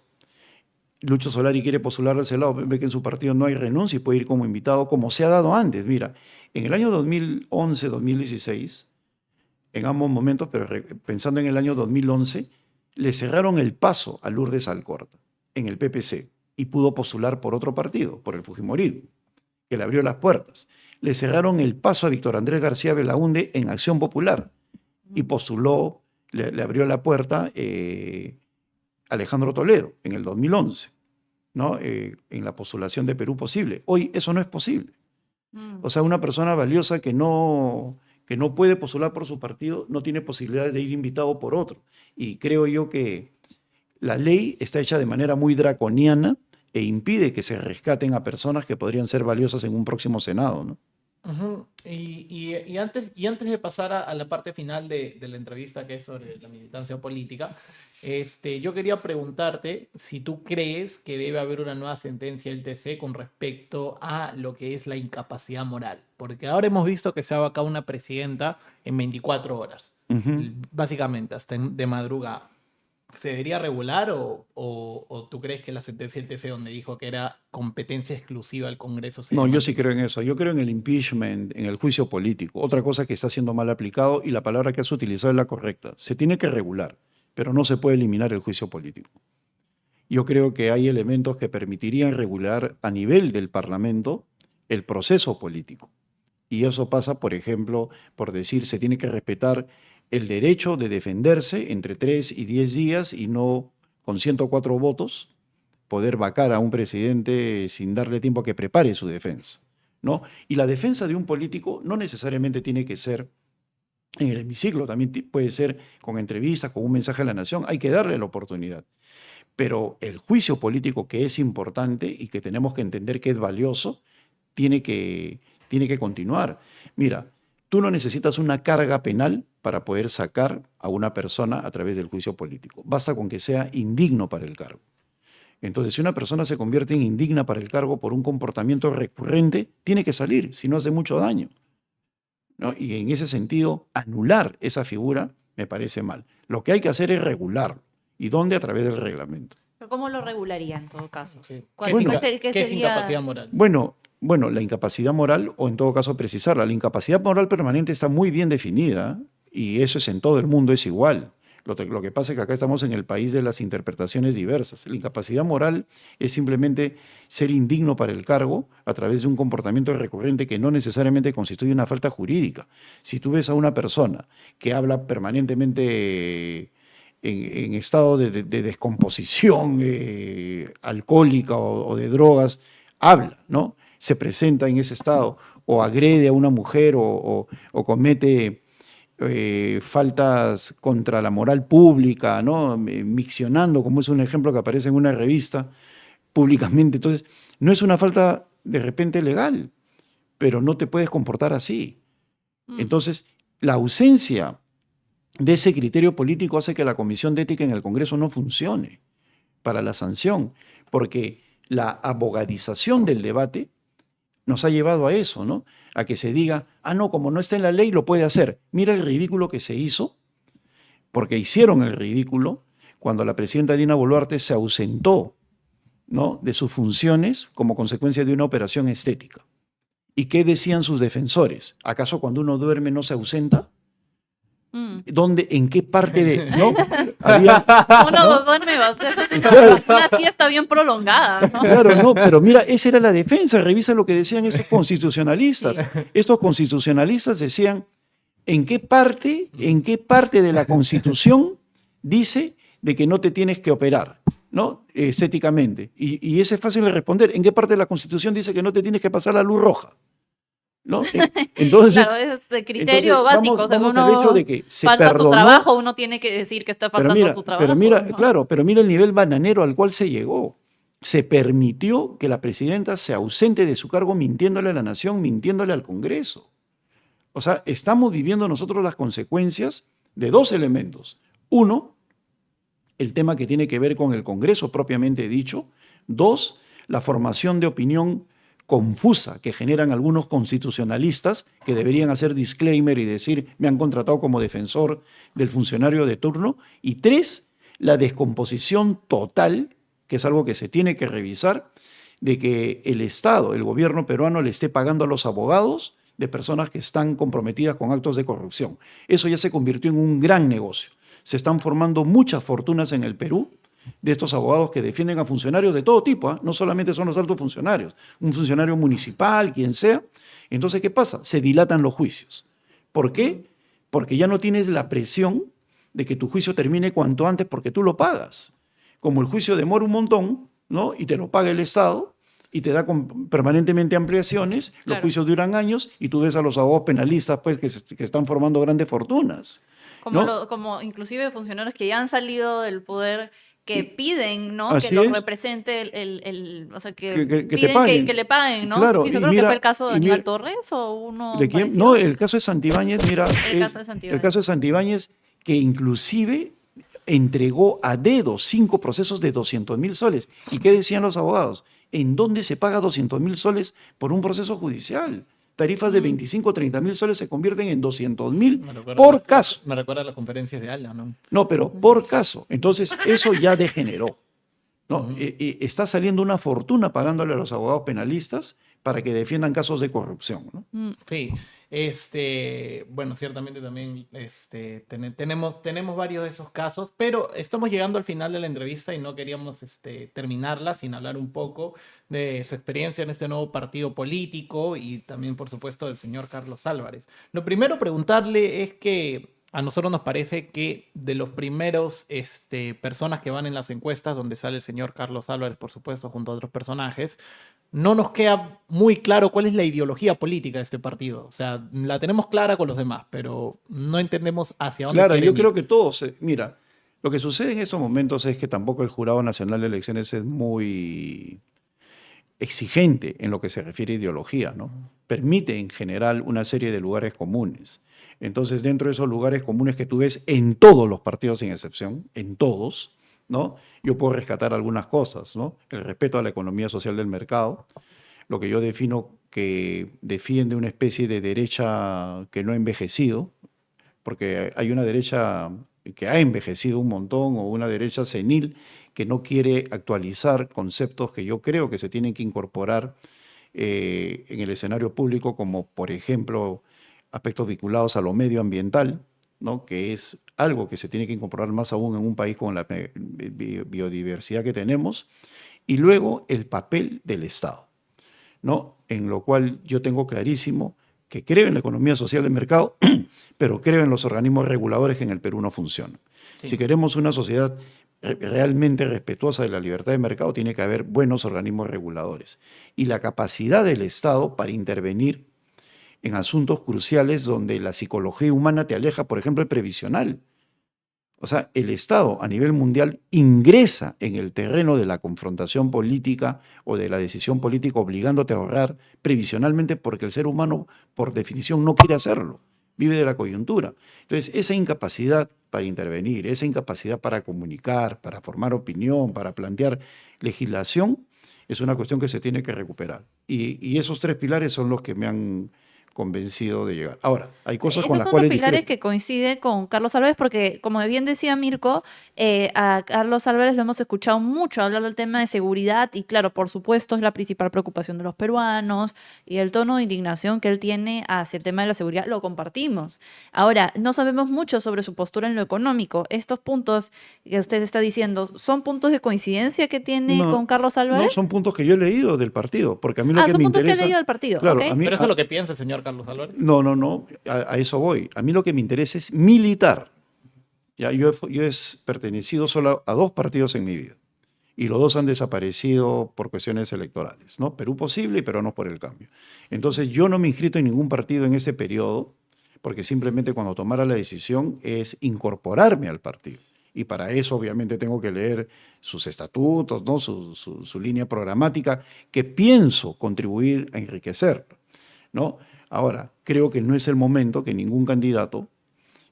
[SPEAKER 3] Lucho Solari quiere postular al Senado, ve que en su partido no hay renuncia y puede ir como invitado, como se ha dado antes. Mira, en el año 2011, 2016, en ambos momentos, pero pensando en el año 2011, le cerraron el paso a Lourdes Alcorta en el PPC y pudo postular por otro partido, por el Fujimorismo, que le abrió las puertas. Le cerraron el paso a Víctor Andrés García Belaúnde en Acción Popular y postuló, le abrió la puerta Alejandro Toledo en el 2011, ¿no? En la postulación de Perú Posible. Hoy eso no es posible. O sea, una persona valiosa que no puede postular por su partido no tiene posibilidades de ir invitado por otro. Y creo yo que la ley está hecha de manera muy draconiana e impide que se rescaten a personas que podrían ser valiosas en un próximo Senado, ¿no?
[SPEAKER 1] Y antes de pasar a la parte final de la entrevista, que es sobre la militancia política, yo quería preguntarte si tú crees que debe haber una nueva sentencia del TC con respecto a lo que es la incapacidad moral. Porque ahora hemos visto que se ha vacado una presidenta en 24 horas, básicamente hasta de madrugada. ¿Se debería regular o tú crees que la sentencia del TC donde dijo que era competencia exclusiva del Congreso?
[SPEAKER 3] No, yo sí creo en eso. Yo creo en el impeachment, en el juicio político. Otra cosa que está siendo mal aplicado y la palabra que has utilizado es la correcta. Se tiene que regular, pero no se puede eliminar el juicio político. Yo creo que hay elementos que permitirían regular a nivel del Parlamento el proceso político. Y eso pasa, por ejemplo, por decir, se tiene que respetar el derecho de defenderse entre 3 y 10 días y no con 104 votos poder vacar a un presidente sin darle tiempo a que prepare su defensa, ¿no? Y la defensa de un político no necesariamente tiene que ser en el hemiciclo, también puede ser con entrevistas, con un mensaje a la nación, hay que darle la oportunidad. Pero el juicio político, que es importante y que tenemos que entender que es valioso, tiene que continuar. Mira, tú no necesitas una carga penal para poder sacar a una persona a través del juicio político. Basta con que sea indigno para el cargo. Entonces, si una persona se convierte en indigna para el cargo por un comportamiento recurrente, tiene que salir, si no hace mucho daño, ¿no? Y en ese sentido, anular esa figura me parece mal. Lo que hay que hacer es regularlo. ¿Y dónde? A través del reglamento.
[SPEAKER 2] ¿Pero cómo lo regularía en todo caso?
[SPEAKER 1] Sí.
[SPEAKER 2] ¿Qué
[SPEAKER 1] es incapacidad moral?
[SPEAKER 3] Bueno, la incapacidad moral, o en todo caso precisarla, la incapacidad moral permanente está muy bien definida y eso es en todo el mundo, es igual. Lo que pasa es que acá estamos en el país de las interpretaciones diversas. La incapacidad moral es simplemente ser indigno para el cargo a través de un comportamiento recurrente que no necesariamente constituye una falta jurídica. Si tú ves a una persona que habla permanentemente en estado de descomposición alcohólica o de drogas, habla, ¿no? Se presenta en ese estado o agrede a una mujer o comete faltas contra la moral pública, ¿no? Miccionando, como es un ejemplo que aparece en una revista públicamente. Entonces, no es una falta de repente legal, pero no te puedes comportar así. Entonces, la ausencia de ese criterio político hace que la Comisión de Ética en el Congreso no funcione para la sanción, porque la abogadización del debate nos ha llevado a eso, ¿no? A que se diga, no, como no está en la ley, lo puede hacer. Mira el ridículo que se hizo, porque hicieron el ridículo cuando la presidenta Dina Boluarte se ausentó, ¿no?, de sus funciones como consecuencia de una operación estética. ¿Y qué decían sus defensores? ¿Acaso cuando uno duerme no se ausenta? ¿Dónde, en qué parte de...? ¿No?
[SPEAKER 2] Uno duerme, eso es una siesta bien prolongada, ¿no?
[SPEAKER 3] Claro, no, pero mira, esa era la defensa. Revisa lo que decían estos constitucionalistas. Sí. Estos constitucionalistas decían, ¿en qué parte de la Constitución dice de que no te tienes que operar, ¿no?, estéticamente? Y ese es fácil de responder. ¿En qué parte de la Constitución dice que no te tienes que pasar la luz roja? ¿No? Entonces,
[SPEAKER 2] claro, es el criterio básico.
[SPEAKER 3] Vamos al hecho de que se
[SPEAKER 2] falta
[SPEAKER 3] perdonó,
[SPEAKER 2] su trabajo, uno tiene que decir que está faltando su trabajo.
[SPEAKER 3] Pero mira,
[SPEAKER 2] ¿no?
[SPEAKER 3] Claro, pero mira el nivel bananero al cual se llegó. Se permitió que la presidenta se ausente de su cargo mintiéndole a la nación, mintiéndole al Congreso. O sea, estamos viviendo nosotros las consecuencias de dos elementos. Uno, el tema que tiene que ver con el Congreso propiamente dicho. Dos, la formación de opinión confusa que generan algunos constitucionalistas que deberían hacer disclaimer y decir, me han contratado como defensor del funcionario de turno. Y tres, la descomposición total, que es algo que se tiene que revisar, de que el Estado, el gobierno peruano, le esté pagando a los abogados de personas que están comprometidas con actos de corrupción. Eso ya se convirtió en un gran negocio. Se están formando muchas fortunas en el Perú de estos abogados que defienden a funcionarios de todo tipo, ¿eh? No solamente son los altos funcionarios, un funcionario municipal, quien sea. Entonces, ¿qué pasa? Se dilatan los juicios. ¿Por qué? Porque ya no tienes la presión de que tu juicio termine cuanto antes porque tú lo pagas. Como el juicio demora un montón, ¿no?, y te lo paga el Estado y te da permanentemente ampliaciones, claro, los juicios duran años y tú ves a los abogados penalistas, pues, que están formando grandes fortunas, ¿no?
[SPEAKER 2] Como inclusive funcionarios que ya han salido del poder, que piden, ¿no?, que
[SPEAKER 3] los
[SPEAKER 2] represente o sea, que piden que le paguen, ¿no?
[SPEAKER 3] Claro,
[SPEAKER 2] creo que fue el caso de Aníbal Torres o uno
[SPEAKER 3] ¿de quién?
[SPEAKER 2] parecido.
[SPEAKER 3] No, el caso de Santibáñez, mira,
[SPEAKER 2] el caso de
[SPEAKER 3] Santibáñez, que inclusive entregó a dedo 5 procesos de 200.000 soles. ¿Y qué decían los abogados? ¿En dónde se paga 200.000 soles por un proceso judicial? Tarifas de 25 o 30.000 soles se convierten en 200.000 por caso.
[SPEAKER 1] Me recuerda a las conferencias de ALA, ¿no?
[SPEAKER 3] No, pero por caso. Entonces, eso ya degeneró, ¿no? Está saliendo una fortuna pagándole a los abogados penalistas para que defiendan casos de corrupción, ¿no?
[SPEAKER 1] Sí. Bueno, ciertamente también tenemos varios de esos casos, pero estamos llegando al final de la entrevista y no queríamos terminarla sin hablar un poco de su experiencia en este nuevo partido político y también, por supuesto, del señor Carlos Álvarez. Lo primero preguntarle es que a nosotros nos parece que de los primeros personas que van en las encuestas, donde sale el señor Carlos Álvarez, por supuesto, junto a otros personajes, no nos queda muy claro cuál es la ideología política de este partido. O sea, la tenemos clara con los demás, pero no entendemos hacia dónde
[SPEAKER 3] Claro,
[SPEAKER 1] quieren
[SPEAKER 3] yo creo
[SPEAKER 1] ir.
[SPEAKER 3] que todos, mira, lo que sucede en estos momentos es que tampoco el Jurado Nacional de Elecciones es muy exigente en lo que se refiere a ideología, ¿no? Permite en general una serie de lugares comunes. Entonces, dentro de esos lugares comunes que tú ves en todos los partidos sin excepción, en todos, ¿no? Yo puedo rescatar algunas cosas, ¿no? El respeto a la economía social del mercado, lo que yo defino que defiende una especie de derecha que no ha envejecido, porque hay una derecha que ha envejecido un montón o una derecha senil que no quiere actualizar conceptos que yo creo que se tienen que incorporar en el escenario público, como por ejemplo aspectos vinculados a lo medioambiental, ¿no? Que es algo que se tiene que incorporar más aún en un país con la biodiversidad que tenemos, y luego el papel del Estado, ¿no? En lo cual yo tengo clarísimo que creo en la economía social de mercado, pero creo en los organismos reguladores que en el Perú no funcionan. Sí. Si queremos una sociedad realmente respetuosa de la libertad de mercado, tiene que haber buenos organismos reguladores. Y la capacidad del Estado para intervenir en asuntos cruciales donde la psicología humana te aleja, por ejemplo, el previsional. O sea, el Estado a nivel mundial ingresa en el terreno de la confrontación política o de la decisión política obligándote a ahorrar previsionalmente porque el ser humano, por definición, no quiere hacerlo. Vive de la coyuntura. Entonces, esa incapacidad para intervenir, esa incapacidad para comunicar, para formar opinión, para plantear legislación, es una cuestión que se tiene que recuperar. Y esos tres pilares son los que me han convencido de llegar. Ahora, hay cosas con las cuales...
[SPEAKER 2] Esos son los pilares que coincide con Carlos Álvarez, porque como bien decía Mirko, a Carlos Álvarez lo hemos escuchado mucho hablar del tema de seguridad y claro, por supuesto es la principal preocupación de los peruanos y el tono de indignación que él tiene hacia el tema de la seguridad lo compartimos. Ahora, no sabemos mucho sobre su postura en lo económico. Estos puntos que usted está diciendo, ¿son puntos de coincidencia que tiene con Carlos Álvarez?
[SPEAKER 3] No, son puntos que yo he leído del partido, porque a mí lo que
[SPEAKER 2] son
[SPEAKER 3] me
[SPEAKER 2] puntos
[SPEAKER 3] interesa...
[SPEAKER 2] que he leído del partido,
[SPEAKER 3] claro,
[SPEAKER 2] ¿okay?
[SPEAKER 1] Pero eso es lo que piensa el señor Carlos Álvarez.
[SPEAKER 3] No, a eso voy. A mí lo que me interesa es militar. Ya, yo he pertenecido solo a dos partidos en mi vida y los dos han desaparecido por cuestiones electorales, ¿no? Perú Posible y Peruanos por el Cambio. Entonces yo no me he inscrito en ningún partido en ese periodo porque simplemente cuando tomara la decisión es incorporarme al partido. Y para eso obviamente tengo que leer sus estatutos, ¿no? su línea programática, que pienso contribuir a enriquecer, ¿no? Ahora, creo que no es el momento que ningún candidato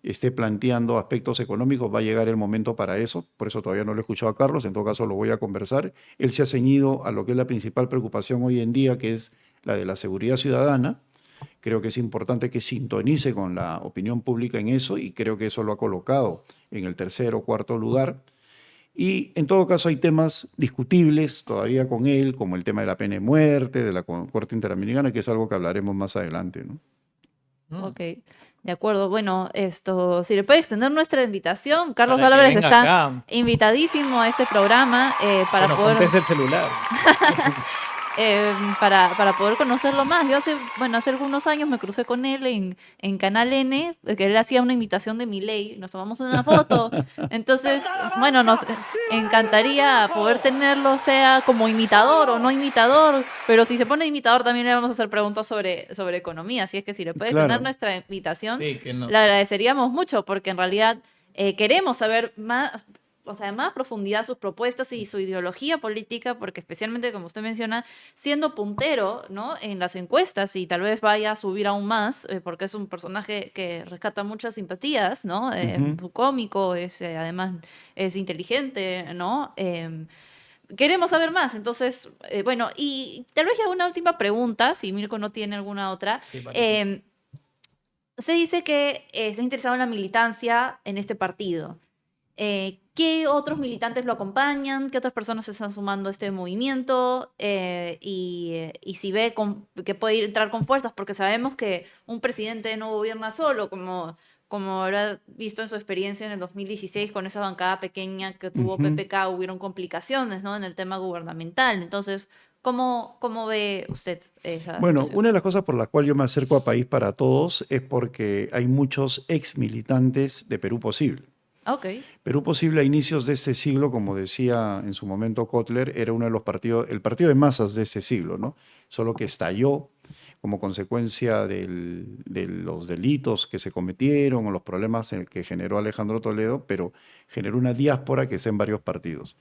[SPEAKER 3] esté planteando aspectos económicos. Va a llegar el momento para eso, por eso todavía no lo he escuchado a Carlos, en todo caso lo voy a conversar. Él se ha ceñido a lo que es la principal preocupación hoy en día, que es la de la seguridad ciudadana. Creo que es importante que sintonice con la opinión pública en eso y creo que eso lo ha colocado en el tercer o cuarto lugar. Y en todo caso hay temas discutibles todavía con él, como el tema de la pena de muerte, de la Corte Interamericana, que es algo que hablaremos más adelante, ¿no?
[SPEAKER 2] Ok, de acuerdo. Bueno, si le puede extender nuestra invitación, Carlos
[SPEAKER 1] Para que
[SPEAKER 2] Álvarez
[SPEAKER 1] venga
[SPEAKER 2] está
[SPEAKER 1] acá.
[SPEAKER 2] invitadísimo a este programa para
[SPEAKER 1] Bueno,
[SPEAKER 2] poder...
[SPEAKER 1] conteste el celular.
[SPEAKER 2] para poder conocerlo más. Yo hace algunos años me crucé con él en Canal N, que él hacía una invitación de Milei, nos tomamos una foto. Entonces, bueno, nos encantaría poder tenerlo, sea como imitador o no imitador, pero si se pone imitador también le vamos a hacer preguntas sobre economía, así es que si le puede tener nuestra invitación,
[SPEAKER 1] sí,
[SPEAKER 2] le agradeceríamos mucho, porque en realidad queremos saber más... O sea, más profundidad sus propuestas y su ideología política, porque especialmente, como usted menciona, siendo puntero, ¿no? En las encuestas y tal vez vaya a subir aún más, porque es un personaje que rescata muchas simpatías, ¿no? Cómico, además es inteligente, ¿no? Queremos saber más, entonces, bueno, y tal vez ya una última pregunta, si Mirko no tiene alguna otra.
[SPEAKER 1] Sí, vale.
[SPEAKER 2] Se dice que está interesado en la militancia en este partido. ¿Qué otros militantes lo acompañan? ¿Qué otras personas se están sumando a este movimiento? Y si ve que puede entrar con fuerzas, porque sabemos que un presidente no gobierna solo, como habrá visto en su experiencia en el 2016 con esa bancada pequeña que tuvo PPK, hubieron complicaciones, ¿no? En el tema gubernamental. Entonces, ¿Cómo ve usted esa
[SPEAKER 3] Bueno,
[SPEAKER 2] situación?
[SPEAKER 3] una de las cosas por las cuales yo me acerco a País para Todos es porque hay muchos ex militantes de Perú Posible.
[SPEAKER 2] Ok.
[SPEAKER 3] Perú Posible a inicios de este siglo, como decía en su momento Kotler, era uno de los partidos, el partido de masas de ese siglo, ¿no? Solo que estalló como consecuencia de los delitos que se cometieron o los problemas que generó Alejandro Toledo, pero generó una diáspora que está en varios partidos.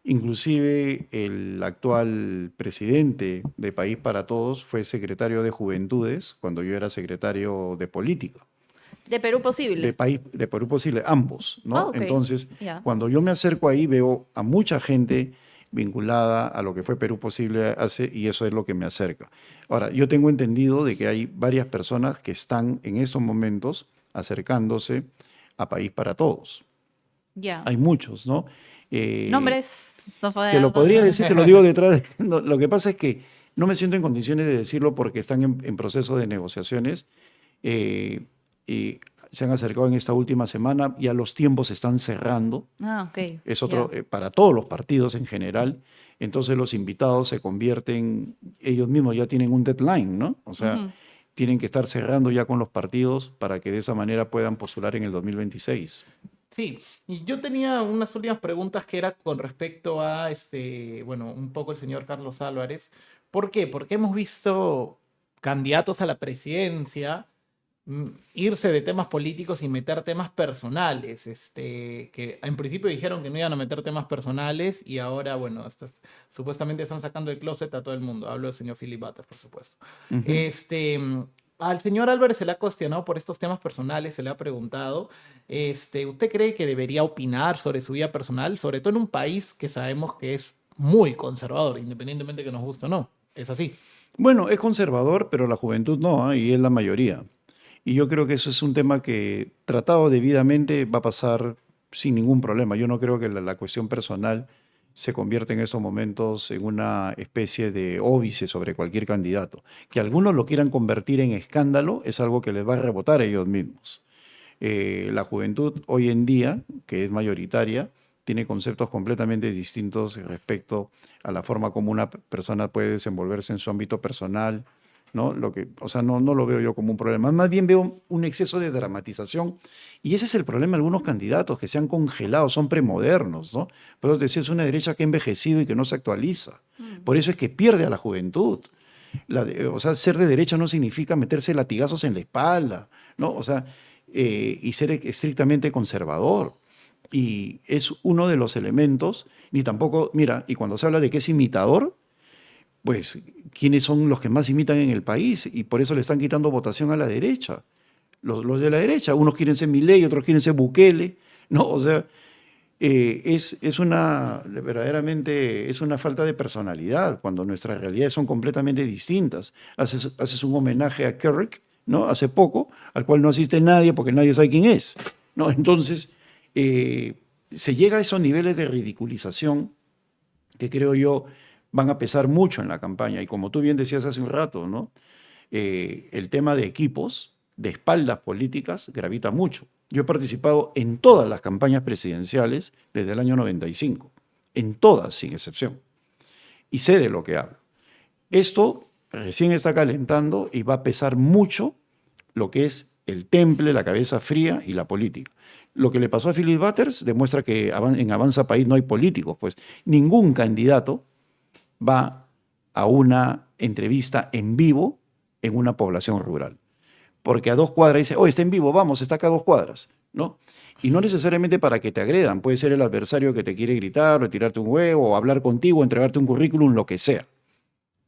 [SPEAKER 3] Inclusive el actual presidente de País para Todos fue secretario de Juventudes cuando yo era secretario de Política.
[SPEAKER 2] ¿De Perú Posible?
[SPEAKER 3] De Perú Posible, ambos, ¿no?
[SPEAKER 2] Ok.
[SPEAKER 3] Entonces,
[SPEAKER 2] Ya.
[SPEAKER 3] cuando yo me acerco ahí veo a mucha gente vinculada a lo que fue Perú Posible hace, y eso es lo que me acerca. Ahora, yo tengo entendido de que hay varias personas que están en estos momentos acercándose a País para Todos.
[SPEAKER 2] Ya.
[SPEAKER 3] Hay muchos, ¿no?
[SPEAKER 2] Nombres, no
[SPEAKER 3] Te lo
[SPEAKER 2] puedo.
[SPEAKER 3] podría decir, te lo digo detrás de... No, lo que pasa es que no me siento en condiciones de decirlo porque están en proceso de negociaciones y se han acercado en esta última semana, ya los tiempos se están cerrando.
[SPEAKER 2] Ah, ok.
[SPEAKER 3] Es otro,
[SPEAKER 2] Ya.
[SPEAKER 3] para todos los partidos en general, entonces los invitados se convierten, ellos mismos ya tienen un deadline, ¿no? O sea,
[SPEAKER 2] Ujú.
[SPEAKER 3] tienen que estar cerrando ya con los partidos para que de esa manera puedan postular en el 2026.
[SPEAKER 1] Sí, y yo tenía unas últimas preguntas que era con respecto a, bueno, un poco el señor Carlos Álvarez. ¿Por qué? Porque hemos visto candidatos a la presidencia irse de temas políticos y meter temas personales, que en principio dijeron que no iban a meter temas personales y ahora, bueno, supuestamente están sacando del closet a todo el mundo. Hablo del señor Philip Butter, por supuesto.
[SPEAKER 3] Ujú.
[SPEAKER 1] Al señor Álvarez se le ha cuestionado por estos temas personales, se le ha preguntado, ¿usted cree que debería opinar sobre su vida personal, sobre todo en un país que sabemos que es muy conservador, independientemente de que nos guste o no? Es así.
[SPEAKER 3] Bueno, es conservador, pero la juventud no, ¿ah? Y es la mayoría. Y yo creo que eso es un tema que, tratado debidamente, va a pasar sin ningún problema. Yo no creo que la cuestión personal se convierta en estos momentos en una especie de óbice sobre cualquier candidato. Que algunos lo quieran convertir en escándalo es algo que les va a rebotar a ellos mismos. La juventud hoy en día, que es mayoritaria, tiene conceptos completamente distintos respecto a la forma como una persona puede desenvolverse en su ámbito personal, ¿no? O sea, no lo veo yo como un problema. Más bien veo un exceso de dramatización y ese es el problema de algunos candidatos que se han congelado, son premodernos, ¿no? Por eso decía, es una derecha que ha envejecido y que no se actualiza. Por eso es que pierde a la juventud. O sea, ser de derecha no significa meterse latigazos en la espalda, ¿no? O sea, y ser estrictamente conservador. Y es uno de los elementos, ni tampoco, mira, y cuando se habla de que es imitador, pues, ¿quiénes son los que más imitan en el país? Y por eso le están quitando votación a la derecha. Los de la derecha, unos quieren ser Milei, otros quieren ser Bukele, ¿no? O sea, verdaderamente, es una falta de personalidad cuando nuestras realidades son completamente distintas. Haces un homenaje a Kerik, ¿no? Hace poco, al cual no asiste nadie porque nadie sabe quién es, ¿no? Entonces, se llega a esos niveles de ridiculización que creo yo van a pesar mucho en la campaña. Y como tú bien decías hace un rato, ¿no? El tema de equipos, de espaldas políticas, gravita mucho. Yo he participado en todas las campañas presidenciales desde el año 95, en todas, sin excepción, y sé de lo que hablo. Esto recién está calentando y va a pesar mucho lo que es el temple, la cabeza fría y la política. Lo que le pasó a Philip Butters demuestra que en Avanza País no hay políticos, pues ningún candidato va a una entrevista en vivo en una población rural. Porque a 2 cuadras dice, oh, está en vivo, vamos, está acá a 2 cuadras, ¿no? Y no necesariamente para que te agredan, puede ser el adversario que te quiere gritar, o tirarte un huevo, o hablar contigo, o entregarte un currículum, lo que sea,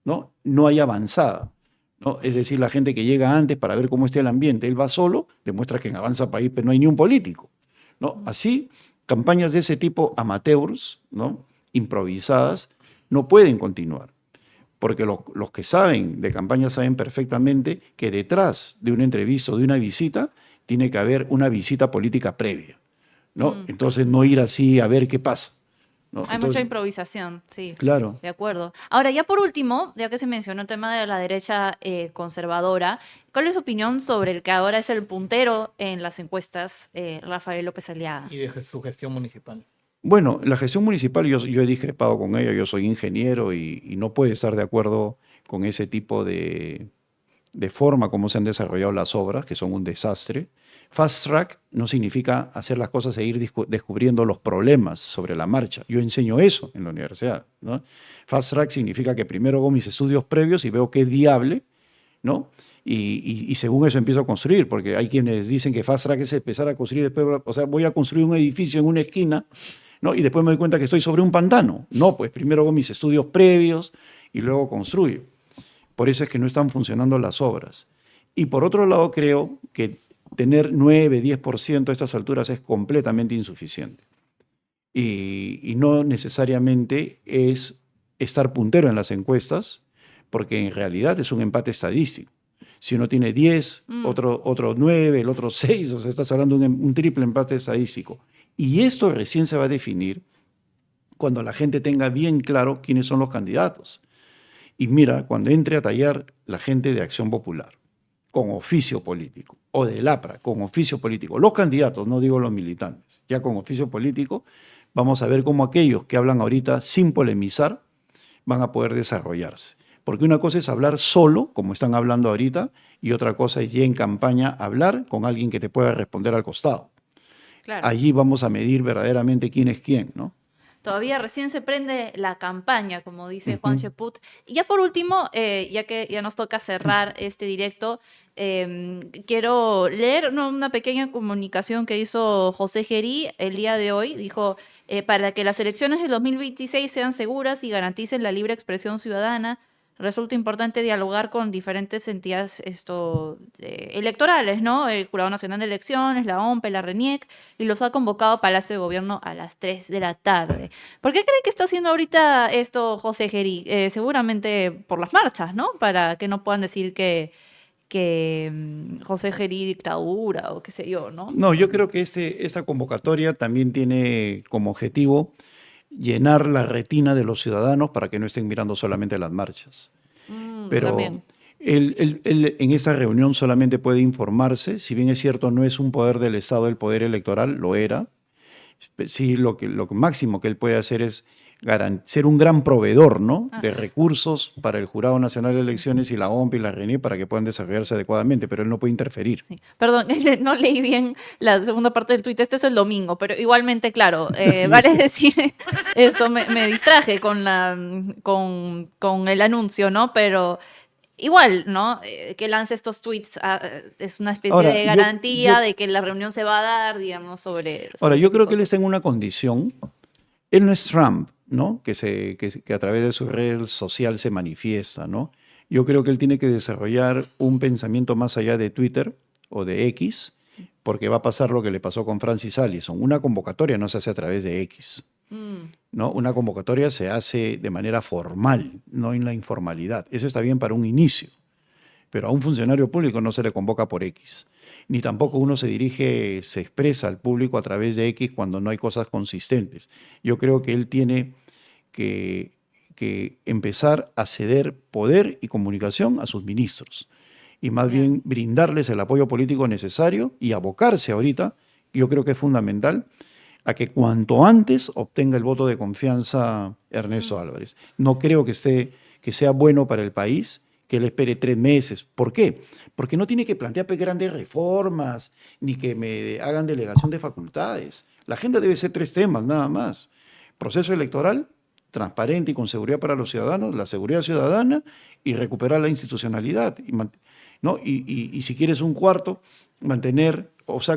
[SPEAKER 3] ¿no? No hay avanzada, ¿no? Es decir, la gente que llega antes para ver cómo está el ambiente, él va solo, demuestra que en Avanza País pues, no hay ni un político, ¿no? Así, campañas de ese tipo amateurs, ¿no? Improvisadas, no pueden continuar porque los que saben de campaña saben perfectamente que detrás de una entrevista o de una visita tiene que haber una visita política previa, ¿no? Entonces no ir así a ver qué pasa, ¿no?
[SPEAKER 2] Hay mucha
[SPEAKER 3] Entonces,
[SPEAKER 2] improvisación, sí.
[SPEAKER 3] claro.
[SPEAKER 2] De acuerdo. Ahora, ya por último, ya que se mencionó el tema de la derecha conservadora, ¿cuál es su opinión sobre el que ahora es el puntero en las encuestas, Rafael López Aliaga?
[SPEAKER 1] Y de su gestión municipal.
[SPEAKER 3] Bueno, la gestión municipal yo he discrepado con ella, yo soy ingeniero y no puedo estar de acuerdo con ese tipo de forma como se han desarrollado las obras, que son un desastre. Fast track no significa hacer las cosas e ir descubriendo los problemas sobre la marcha. Yo enseño eso en la universidad, ¿no? Fast track significa que primero hago mis estudios previos y veo qué es viable, ¿no? Y según eso empiezo a construir, porque hay quienes dicen que fast track es empezar a construir, después, o sea, voy a construir un edificio en una esquina, ¿no? Y después me doy cuenta que estoy sobre un pantano. No, pues primero hago mis estudios previos y luego construyo. Por eso es que no están funcionando las obras. Y por otro lado, creo que tener 9, 10% a estas alturas es completamente insuficiente. Y no necesariamente es estar puntero en las encuestas, porque en realidad es un empate estadístico. Si uno tiene 10, otro 9, el otro 6, o sea, estás hablando de un triple empate estadístico. Y esto recién se va a definir cuando la gente tenga bien claro quiénes son los candidatos. Y mira, cuando entre a tallar la gente de Acción Popular, con oficio político, o del APRA, con oficio político, los candidatos, no digo los militantes, ya con oficio político, vamos a ver cómo aquellos que hablan ahorita sin polemizar van a poder desarrollarse. Porque una cosa es hablar solo, como están hablando ahorita, y otra cosa es ya en campaña hablar con alguien que te pueda responder al costado. Claro. Allí vamos a medir verdaderamente quién es quién, ¿no?
[SPEAKER 2] Todavía recién se prende la campaña, como dice Juan Cheput. Y ya por último, ya que ya nos toca cerrar este directo, quiero leer una pequeña comunicación que hizo José Gerí el día de hoy. Dijo, para que las elecciones del 2026 sean seguras y garanticen la libre expresión ciudadana, resulta importante dialogar con diferentes entidades electorales, ¿no? El Jurado Nacional de Elecciones, la OMPE, la RENIEC, y los ha convocado a Palacio de Gobierno a las 3 de la tarde. ¿Por qué cree que está haciendo ahorita esto José Gerí? Seguramente por las marchas, ¿no? Para que no puedan decir que José Gerí dictadura o qué sé yo, ¿no?
[SPEAKER 3] No, yo creo que esta convocatoria también tiene como objetivo llenar la retina de los ciudadanos para que no estén mirando solamente las marchas. Pero
[SPEAKER 2] también.
[SPEAKER 3] Él en esa reunión solamente puede informarse, si bien es cierto no es un poder del Estado el poder electoral, lo era. Sí, lo máximo que él puede hacer es ser un gran proveedor, ¿no? de recursos para el Jurado Nacional de Elecciones y la OMP y la RENIEC para que puedan desarrollarse adecuadamente, pero él no puede interferir.
[SPEAKER 2] Sí. Perdón, no leí bien la segunda parte del tuit, este es el domingo, pero igualmente, claro, vale decir, esto me distraje con el anuncio, ¿no? Pero igual, ¿no? Que lance estos tweets es una especie Ahora, de garantía de que la reunión se va a dar, digamos, sobre
[SPEAKER 3] Ahora, yo creo que él está en una condición. Él no es Trump, ¿no? Que a través de su red social se manifiesta, ¿no? Yo creo que él tiene que desarrollar un pensamiento más allá de Twitter o de X, porque va a pasar lo que le pasó con Francis Allison. Una convocatoria no se hace a través de X, ¿no? Una convocatoria se hace de manera formal, no en la informalidad. Eso está bien para un inicio, pero a un funcionario público no se le convoca por X. Ni tampoco uno se expresa al público a través de X cuando no hay cosas consistentes. Yo creo que él tiene que empezar a ceder poder y comunicación a sus ministros y más bien brindarles el apoyo político necesario y abocarse ahorita, yo creo que es fundamental, a que cuanto antes obtenga el voto de confianza Ernesto Álvarez. No creo que sea bueno para el país que él espere 3 meses. ¿Por qué? Porque no tiene que plantear grandes reformas, ni que me hagan delegación de facultades. La agenda debe ser 3 temas, nada más. Proceso electoral, transparente y con seguridad para los ciudadanos, la seguridad ciudadana y recuperar la institucionalidad. ¿No? Y si quieres un cuarto,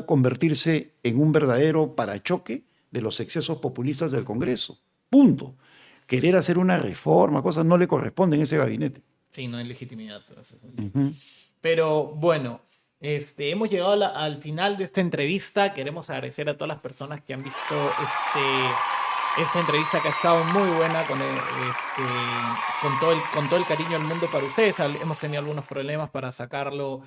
[SPEAKER 3] convertirse en un verdadero parachoque de los excesos populistas del Congreso. Punto. Querer hacer una reforma, cosas no le corresponden a ese gabinete.
[SPEAKER 1] Sí, no hay legitimidad. Pero bueno, hemos llegado al final de esta entrevista. Queremos agradecer a todas las personas que han visto esta entrevista, que ha estado muy buena, con todo el cariño del mundo para ustedes. Hemos tenido algunos problemas para sacarlo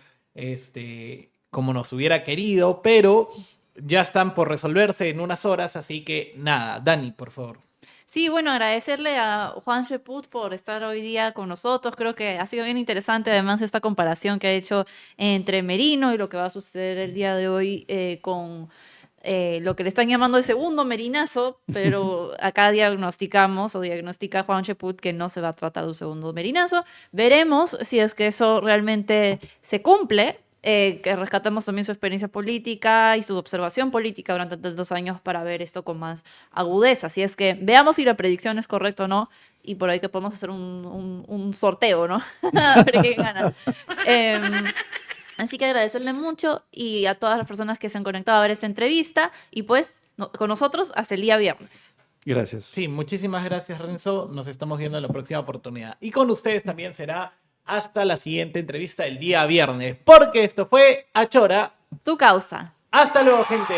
[SPEAKER 1] como nos hubiera querido, pero ya están por resolverse en unas horas, así que nada, Dani, por favor.
[SPEAKER 2] Sí, bueno, agradecerle a Juan Cheput por estar hoy día con nosotros. Creo que ha sido bien interesante, además, esta comparación que ha hecho entre Merino y lo que va a suceder el día de hoy con lo que le están llamando el segundo merinazo, pero acá diagnostica Juan Cheput que no se va a tratar de un segundo merinazo. Veremos si es que eso realmente se cumple, que rescatamos también su experiencia política y su observación política durante tantos años para ver esto con más agudeza. Así es que veamos si la predicción es correcta o no, y por ahí que podemos hacer un sorteo, ¿no? A ver quién gana. Así que agradecerle mucho y a todas las personas que se han conectado a ver esta entrevista y pues con nosotros hasta el día viernes.
[SPEAKER 3] Gracias.
[SPEAKER 1] Sí, muchísimas gracias, Renzo. Nos estamos viendo en la próxima oportunidad. Y con ustedes también será hasta la siguiente entrevista el día viernes, porque esto fue Achora.
[SPEAKER 2] Tu causa.
[SPEAKER 1] Hasta luego, gente.